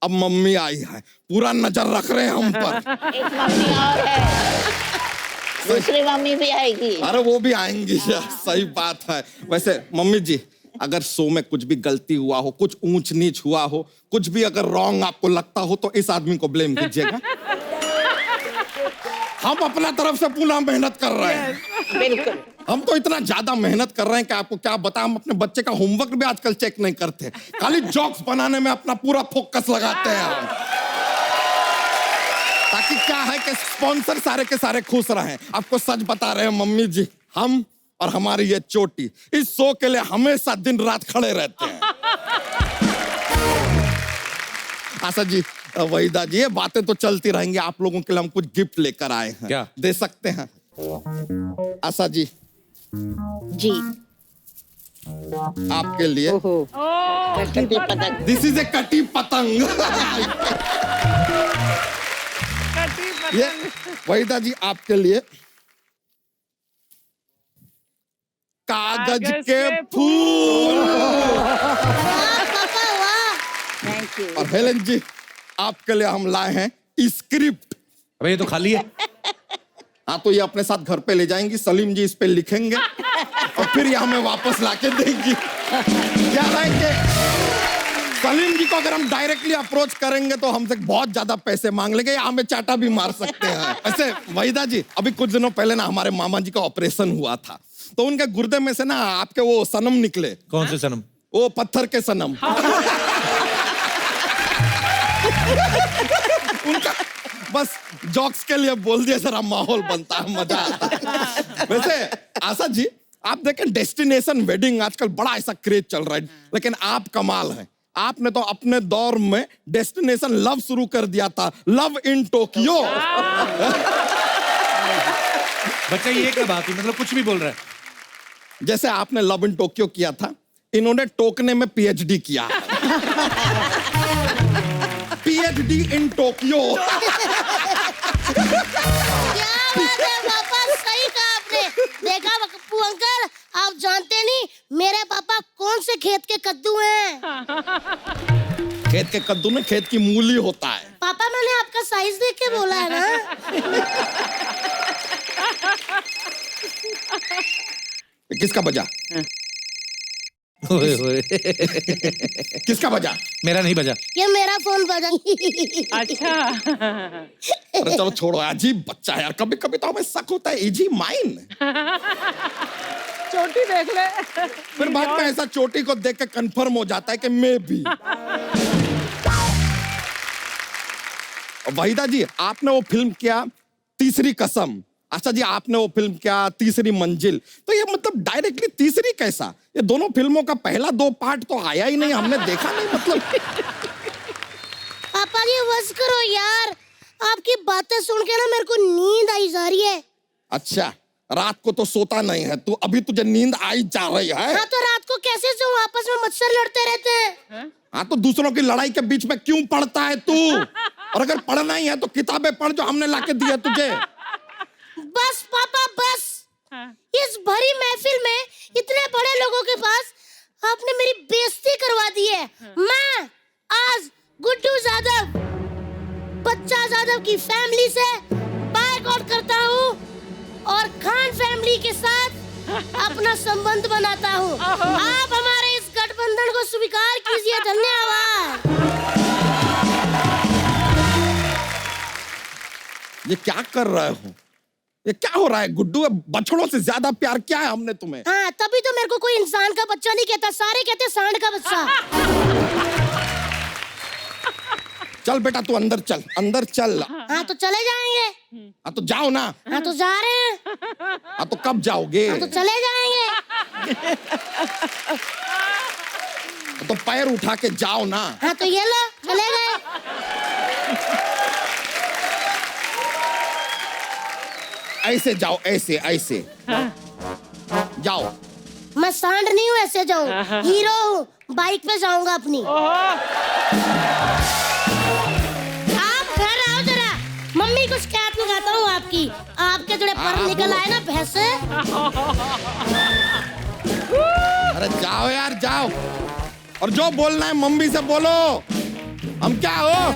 अब मम्मी आई है। पूरा नजर रख रहे हैं हम पर। एक मम्मी और है, दूसरी मम्मी भी आएगी। अरे वो भी आएंगी। सही बात है। वैसे मम्मी जी, अगर शो में कुछ भी गलती हुआ हो, कुछ ऊंच नीच हुआ हो, कुछ भी अगर रॉन्ग आपको लगता हो तो इस आदमी को ब्लेम कीजिएगा। हम अपना तरफ से पूरा मेहनत कर रहे हैं। बिल्कुल। हम तो इतना ज्यादा मेहनत कर रहे हैं कि आपको क्या बताएं। हम अपने बच्चे का होमवर्क भी आजकल चेक नहीं करते, खाली जोक्स बनाने में अपना पूरा फोकस लगाते हैं हम। ताकि क्या है कि स्पॉन्सर सारे के सारे खुश रहें। आपको सच बता रहे हैं मम्मी जी, हम और हमारी ये चोटी इस शो के लिए हमेशा दिन रात खड़े रहते हैं। आशा जी, वहीदा जी, ये बातें तो चलती रहेंगी। आप लोगों के लिए हम कुछ गिफ्ट लेकर आए हैं। क्या दे सकते हैं? आशा जी जी आपके लिए कटी पतंग। दिस इज ए कटी पतंग। ये वहीदा जी आपके लिए कागज के फूल। Thank you. और हेलेन जी, आपके लिए हम लाए हैं स्क्रिप्ट। अबे ये तो खाली है। हाँ, तो ये अपने साथ घर पे ले जाएंगी, सलीम जी इस पे लिखेंगे और फिर ये हमें वापस लाके देंगी। क्या रहेंगे, सलीम जी को अगर हम डायरेक्टली अप्रोच करेंगे तो हमसे बहुत ज्यादा पैसे मांग लेंगे या हमें चाटा भी मार सकते हैं। ऐसे वहीदा जी, अभी कुछ दिनों पहले ना हमारे मामा जी का ऑपरेशन हुआ था, तो उनके गुर्दे में से ना आपके वो सनम निकले। कौन से सनम? वो पत्थर के सनम। उनका बस जॉक्स के लिए बोल दिया, जरा माहौल बनता है, मजा आता है। वैसे आशा जी, आप देखें डेस्टिनेशन वेडिंग आजकल बड़ा ऐसा क्रेज चल रहा है, लेकिन आप कमाल है। आपने तो अपने दौर में डेस्टिनेशन लव शुरू कर दिया था, लव इन टोक्यो। बच्चा ये क्या बात है, मतलब कुछ भी बोल रहा है। जैसे आपने लव इन टोक्यो किया था, इन्होंने टोकने में पीएचडी किया। PhD in Tokyo. क्या बात है पापा, सही कहा आपने। देखा पप्पू अंकल, आप जानते नहीं मेरे पापा कौन से खेत के कद्दू हैं। खेत के कद्दू में खेत की मूली होता है। पापा मैंने आपका साइज देख के बोला है ना। किसका बजा? ओए ओए। किसका बजा? मेरा नहीं बजा। ये मेरा फोन बजा। अच्छा। अरे चलो छोड़ो, अजीब बच्चा है यार। कभी कभी तो हमें शक होता है, इजी माइन। चोटी देख ले। फिर बाद में ऐसा चोटी को देख के कंफर्म हो जाता है कि मैं भी। वहीदा जी, आपने वो फिल्म किया तीसरी कसम। अच्छा जी, आपने वो फिल्म किया तीसरी मंजिल। तो ये मतलब डायरेक्टली तीसरी कैसा? ये दोनों फिल्मों का पहला 2 पार्ट तो आया ही नहीं, हमने देखा नहीं मतलब। पापा जी बस करो यार, आपकी बातें सुन के ना मेरे को नींद आई जा रही है। अच्छा, रात को तो सोता नहीं है तू, अभी तुझे नींद आई जा रही है? हाँ तो रात को कैसे सोऊं, आपस में मच्छर लड़ते रहते हैं। हाँ तो दूसरों की लड़ाई के बीच में क्यों पढ़ता है तू? और अगर पढ़ना ही है तो किताबें पढ़ जो हमने लाके दी है तुझे। बस पापा बस, इस भरी महफिल में इतने बड़े लोगों के पास आपने मेरी बेइज्जती करवा दी है। मैं आज गुड्डू यादव, बच्चा यादव की फैमिली से बायकॉट करता हूँ और खान फैमिली के साथ अपना संबंध बनाता हूँ। आप हमारे इस गठबंधन को स्वीकार कीजिए। धन्यवाद। ये क्या कर रहे हो? ये क्या हो रहा है गुड्डू? बछड़ों से ज्यादा प्यार क्या है हमने तुम्हें? हाँ तभी तो मेरे को कोई इंसान का बच्चा नहीं कहता, सारे कहते सांड का बच्चा। चल बेटा तू अंदर चल, अंदर चल। हाँ तो चले जाएंगे। हाँ तो जाओ ना। हाँ तो जा रहे हैं। हाँ तो कब जाओगे? हाँ तो चले जाएंगे। तो पैर उठा के जाओ ना। हाँ तो ये लो चले गए। ऐसे जाओ, ऐसे ऐसे जाओ। मैं सांड नहीं हूँ ऐसे जाऊँ, हीरो हूँ, बाइक पे जाऊंगा अपनी। आप घर आओ जरा, मम्मी कुछ कैप लगाता हूँ आपकी। आपके थोड़े पर निकल आए ना भैंसे। अरे जाओ यार जाओ, और जो बोलना है मम्मी से बोलो। हम क्या हो,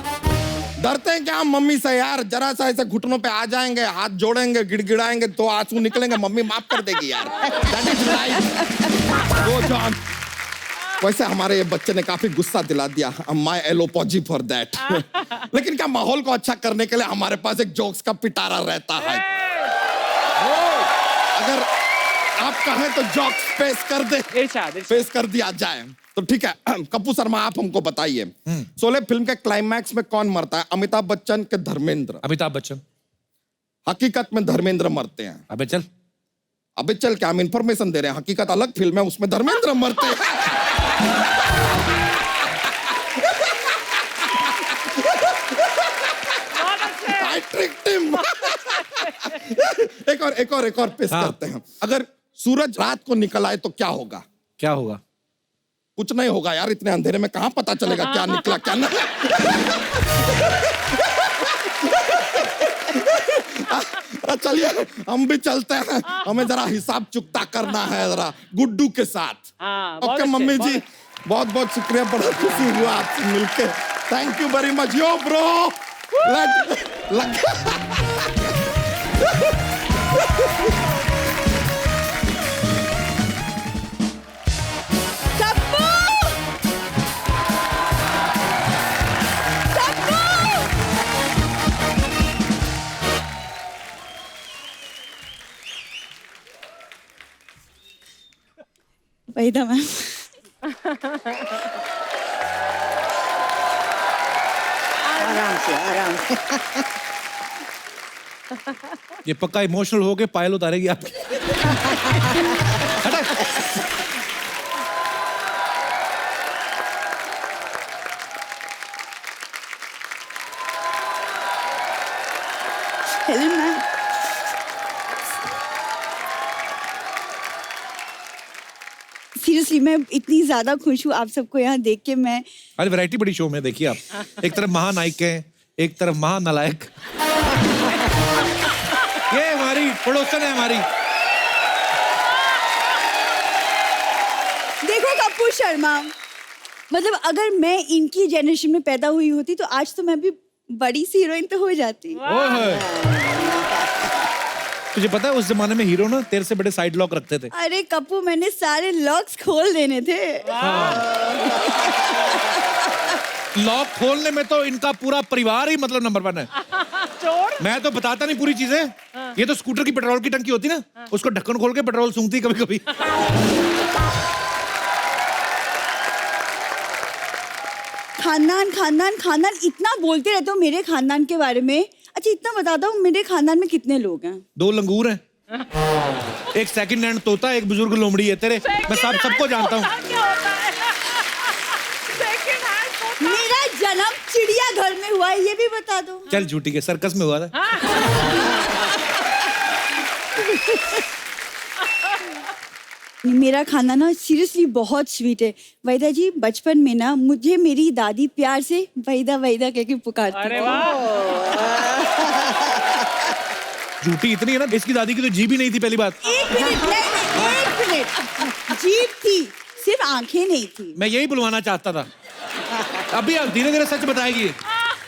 डरते हैं क्या हम मम्मी से यार? जरा सा ऐसे घुटनों पे आ जाएंगे, हाथ जोड़ेंगे, गिड़गिड़ाएंगे तो आंसू निकलेंगे, मम्मी माफ कर देगी यार। That is life. Go John. वैसे हमारे ये बच्चे ने काफी गुस्सा दिला दिया, माय एलोपॉजी फॉर दैट। लेकिन क्या माहौल को अच्छा करने के लिए हमारे पास एक जोक्स का पिटारा रहता है। अगर आप कहें तो जोक्स पेश कर दे, पेश कर दिया जाए तो ठीक है। कप्पू शर्मा आप हमको बताइए, शोले फिल्म के क्लाइमैक्स में कौन मरता है, अमिताभ बच्चन के धर्मेंद्र? अमिताभ बच्चन। हकीकत में धर्मेंद्र मरते हैं। अबे चल, अबे चल क्या हम इंफॉर्मेशन दे रहे हैं? हकीकत अलग फिल्म है, उसमें धर्मेंद्र मरते हैं। I tricked him. एक और पेश करते हैं। अगर सूरज रात को निकल आए तो क्या होगा? क्या होगा? कुछ नहीं होगा यार, इतने अंधेरे में कहां पता चलेगा क्या निकला क्या नहीं। चलिए हम भी चलते हैं, हमें जरा हिसाब चुकता करना है जरा गुड्डू के साथ। हाँ, बहुत ओके अच्छे, मम्मी बहुत जी, बहुत बहुत शुक्रिया, बड़ा खुशी हुआ आपसे मिलके। Thank you very much yo bro. Waheeda ma'am. आराम से आराम से। ये पक्का इमोशनल हो के पायल उतारेगी आपकी। हटा। हेलन मैम, सीरियसली मैं इतनी ज्यादा खुश हूँ आप सबको यहाँ देख के। मैं अरे वैरायटी बड़ी शो में देखिए आप, एक तरफ महानायक है, एक तरफ महानालायक। ये हमारी पड़ोसन है हमारी। देखो कपूर शर्मा, मतलब अगर मैं इनकी जनरेशन में पैदा हुई होती तो आज तो मैं भी बड़ी सी हीरोइन तो हो जाती। तुझे पता है उस जमाने में हीरो ना तेरे से बड़े साइड लॉक रखते थे। अरे कपूर, मैंने सारे लॉक्स खोल देने थे। लॉक खोलने में तो इनका पूरा परिवार ही मतलब नंबर 1 है। मैं तो बताता नहीं पूरी चीजें। ये तो स्कूटर की पेट्रोल की टंकी होती ना, उसको ढक्कन खोल के पेट्रोल सूंघती कभी कभी। खानदान खानदान खानदान इतना बोलते रहते हो मेरे खानदान के बारे में। अच्छा इतना बताता हूँ, मेरे खानदान में कितने लोग हैं? 2 लंगूर हैं, एक सेकंड हैंड तोता, एक बुजुर्ग लोमड़ी है तेरे। मैं सबको जानता हूँ। मेरा जन्म चिड़ियाघर में हुआ है, ये भी बता दो। चल झूठी के सर्कस में हुआ था। मेरा खाना ना सीरियसली बहुत स्वीट है। वहीदा जी, बचपन में ना मुझे मेरी दादी प्यार से वहीदा वहीदा कह के पुकारती थी। झूठी इतनी है ना, इसकी दादी की तो जीभ ही नहीं थी पहली बात। एक मिनट, एक मिनट, जीभ थी, सिर्फ आंखें नहीं थी। मैं यही बुलवाना चाहता था। अभी आप धीरे धीरे सच बताएगी।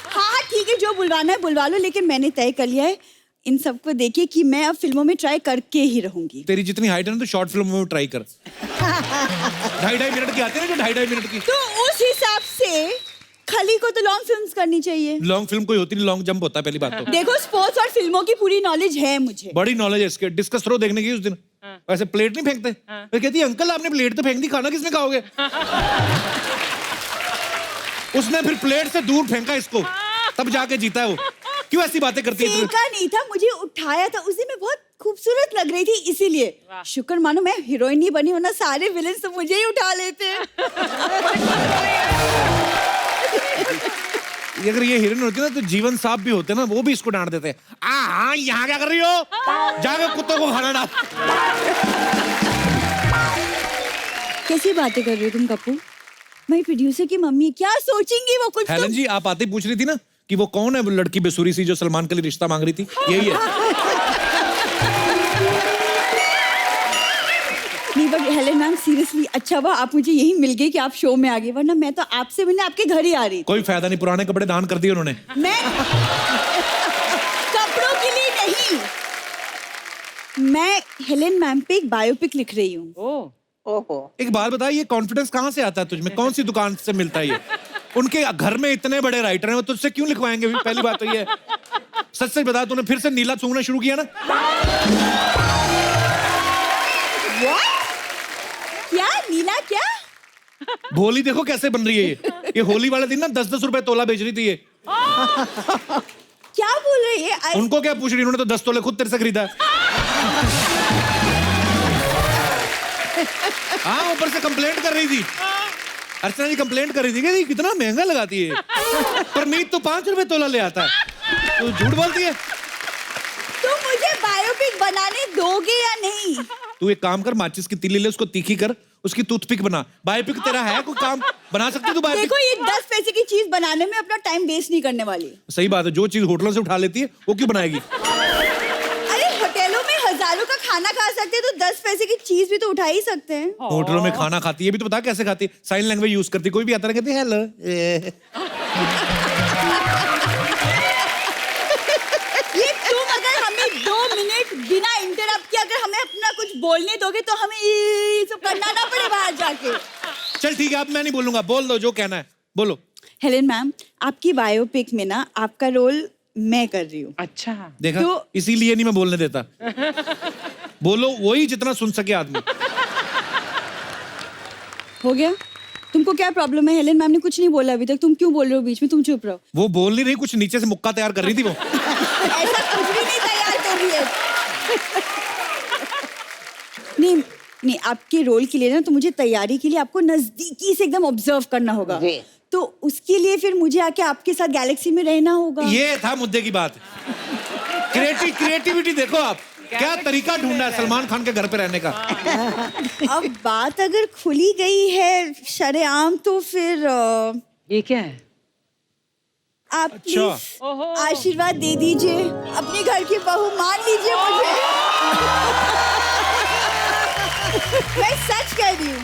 हाँ ठीक है, जो बुलवाना है बुलवा लो, लेकिन मैंने तय कर लिया है इन सबको देखिए कि मैं अब फिल्मों में ट्राई करके ही रहूंगी। तेरी जितनी हाइट है ना, तो शॉर्ट फिल्म में ट्राई कर। 2.5 मिनट की आती है ना, जो 2.5 मिनट की। तो उस हिसाब से खली को तो लॉन्ग फिल्म्स करनी चाहिए। लॉन्ग फिल्म कोई होती नहीं, लॉन्ग जंप होता है पहली बात तो। देखो स्पोर्ट्स और फिल्मों की पूरी नॉलेज है मुझे। बड़ी नॉलेज है इसके। डिस्कस थ्रो देखने की उस दिन वैसे प्लेट नहीं फेंकते। मैं कहती अंकल आपने प्लेट तो फेंक दी, खाना किसने खाओगे? उसने फिर प्लेट से दूर फेंका इसको, तब जाके जीता है वो। क्यों ऐसी बातें करती है? फेंका नहीं था, मुझे उठाया था। उस दिन मैं बहुत खूबसूरत लग रही थी, इसीलिए। शुक्र मानो मैं हीरोइन नहीं बनी, वरना सारे विलेन तो मुझे ही उठा लेते। अगर ये हीरोइन होती ना, तो जीवन साहब भी होते ना, वो भी इसको डांट देते। हाँ, यहाँ क्या कर रही हो? जाकर कुत्तों को खाना डाल। कैसी बातें कर रही हो तुम कपूर? भाई प्रोड्यूसर की मम्मी क्या सोचेंगी वो? कुछ हेलन जी, आप आते ही पूछ रही थी ना कि वो कौन है वो लड़की बेसुरी सी जो सलमान के लिए रिश्ता मांग रही थी? यही है। नहीं बट हेलन मैम सीरियसली अच्छा हुआ आप मुझे यही मिल गए कि आप शो में आ गए, वरना मैं तो आपसे मिलने आपके घर ही आ रही थी। कोई फायदा नहीं, पुराने कपड़े दान कर दिए उन्होंने। मैं कपड़ों के लिए नहीं, मैं हेलन मैम पे एक बायोपिक लिख रही हूँ। एक बात बता, ये कॉन्फिडेंस कहाँ से आता है तुझमें? कौन सी दुकान से मिलता है ये? उनके घर में इतने बड़े राइटर हैं, वो तुझसे क्यों लिखवाएंगे? पहली बात तो ये है। सच सच बता, तूने फिर से नीला सूंघना शुरू किया ना? What? क्या नीला क्या? भोली देखो कैसे बन रही है ये होली वाले दिन ना 10-10 रुपए तोला बेच रही थी ये। क्या बोल रही है? उनको क्या पूछ रही, उन्होंने तो 10 तोले खुद तेरे से खरीदा। हाँ, ऊपर से कंप्लेंट कर रही थी। अर्चना जी कंप्लेंट कर रही थी कि कितना महंगा लगाती है, पर मीत तो 5 रुपए तोला ले आता है। तो झूठ बोलती है। तुम मुझे बायोपिक बनाने दोगे या नहीं? तू एक काम कर, माचिस की तीली ले, उसको तीखी कर, उसकी टूथपिक बना। बायोपिक तेरा है कोई काम? बना सकती तू बायोपिक? देखो ये 10 पैसे की चीज बनाने में अपना टाइम वेस्ट नहीं करने वाली। सही बात है, जो चीज होटलों से उठा लेती है वो क्यों बनाएगी? अरे खाना खा सकते हैं तो 10 पैसे की चीज भी तो उठा ही सकते हैं। होटलों में खाना खाती है, भी तो बता कैसे खाती है, साइन लैंग्वेज यूज करती, कोई भी आता है कहती है हेलो। ये तुम अगर हमें 2 मिनट बिना इंटरप्ट किए अगर हमें अपना कुछ बोलने दोगे तो हमें ये सब करना ना पड़े बाहर जाके। चल ठीक है, अब मैं नहीं बोलूंगा, बोल दो जो कहना है, बोलो। हेलेन मैम, आपकी बायोपिक में ना आपका रोल मैं कर रही हूँ। अच्छा, देखा तो... इसीलिए नहीं मैं बोलने देता। बोलो वही जितना सुन सके आदमी। हो गया? तुमको क्या प्रॉब्लम है? हेलेन मैम ने कुछ नहीं बोला अभी तक, तुम क्यों बोल रहे हो बीच में? तुम चुप रहो। वो बोल नहीं रही, कुछ नीचे से मुक्का तैयार कर रही थी वो। ऐसा कुछ भी नहीं तैयार कर रही है। नहीं नहीं, आपके रोल के लिए ना तो मुझे तैयारी के लिए आपको नजदीकी से एकदम ऑब्जर्व करना होगा, तो उसके लिए फिर मुझे आके आपके साथ गैलेक्सी में रहना होगा। ये था मुद्दे की बात। क्रिएटिविटी देखो आप, क्या तरीका ढूंढा है सलमान खान के घर पे रहने का। अब बात अगर खुली गई है शरेआम तो फिर ये क्या है? आप प्लीज आशीर्वाद दे दीजिए, अपने घर की बहू मान लीजिए मुझे। मैं सच कह रही हूँ।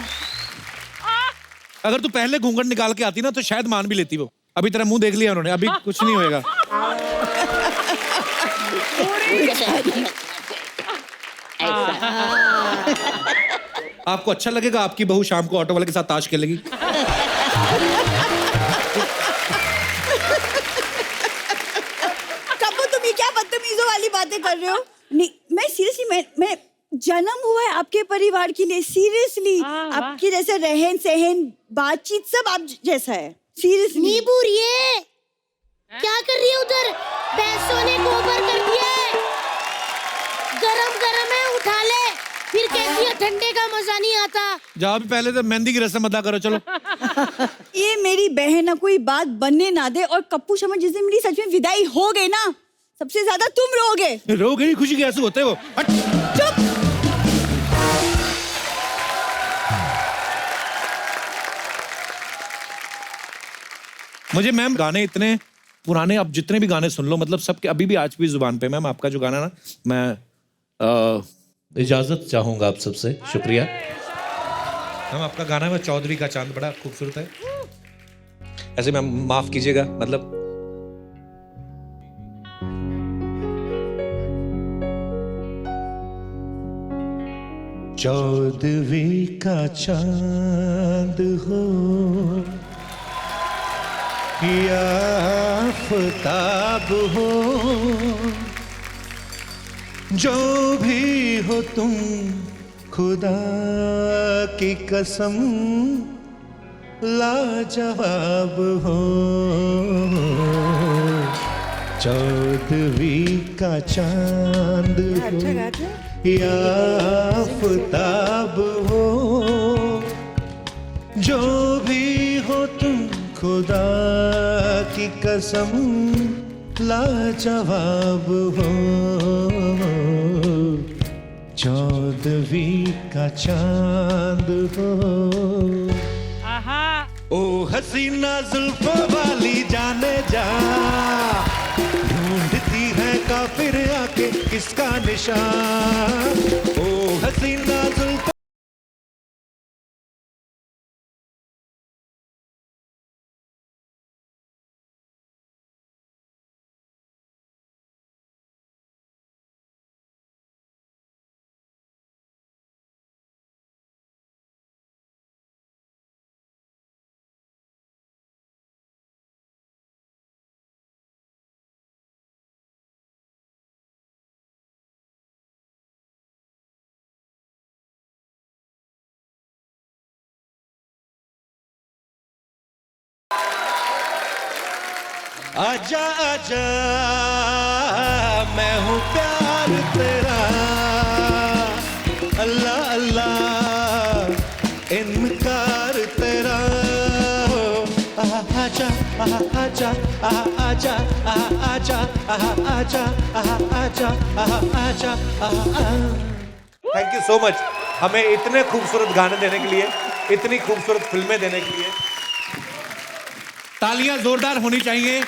अगर तू पहले घूंघट निकाल के आती ना तो शायद मान भी लेती वो। अभी तेरा मुंह देख लिया उन्होंने, अभी कुछ नहीं होएगा। आपको अच्छा लगेगा आपकी बहू शाम को ऑटो वाले के साथ ताश खेलेगी? कबू तुम ये क्या बदतमीजों वाली बातें कर रहे हो? नहीं, मैं सीरियसली मैं जन्म हुआ है आपके परिवार के लिए, सीरियसली। आपके जैसे रहन सहन बातचीत सब आप जैसा है, सीरियसली। नींबू ये क्या कर रही है उधर? भैंसों ने गोबर कर दिया है, गरम गरम है, उठा ले। फिर कहती है ठंडे का मजा नहीं आता। जाओ भी पहले तो मेहंदी की रस्म अदा करो, चलो। ये मेरी बहन ना कोई बात बनने ना दे, और कप्पू शर्मा जिस दिन मेरी सच में विदाई हो गई ना, सबसे ज्यादा तुम रोगे। रोगे? खुशी के आंसू होते हैं वो। चुप। मुझे मैम गाने इतने पुराने, अब जितने भी गाने सुन लो, मतलब सबके अभी भी आज भी जुबान पे। मैम आपका जो गाना ना, मैं इजाजत चाहूंगा आप सबसे। शुक्रिया मैम, आपका गाना है चौधरी का चांद, बड़ा खूबसूरत है। ऐसे मैम माफ कीजिएगा, मतलब चौदवी का चांद हो या आफताब हो, जो भी हो तुम खुदा की कसम लाजवाब हो। चौदवी का चांद हो या आफताब हो, जो भी हो तुम खुदा की कसम लाजवाब हो। चौदवी का चांद हो। ओ हसीना जुल्फों वाली जाने जा, ढूंढती है काफिर आके किसका निशान। ओ हसीना जुल्फों आजा आजा मैं हूँ प्यार तेरा, अल्लाह अल्लाह इनकार तेरा। आजा आजा आजा आजा आजा आजा आजा। थैंक यू सो मच, हमें इतने खूबसूरत गाने देने के लिए, इतनी खूबसूरत फिल्में देने के लिए। तालियां जोरदार होनी चाहिए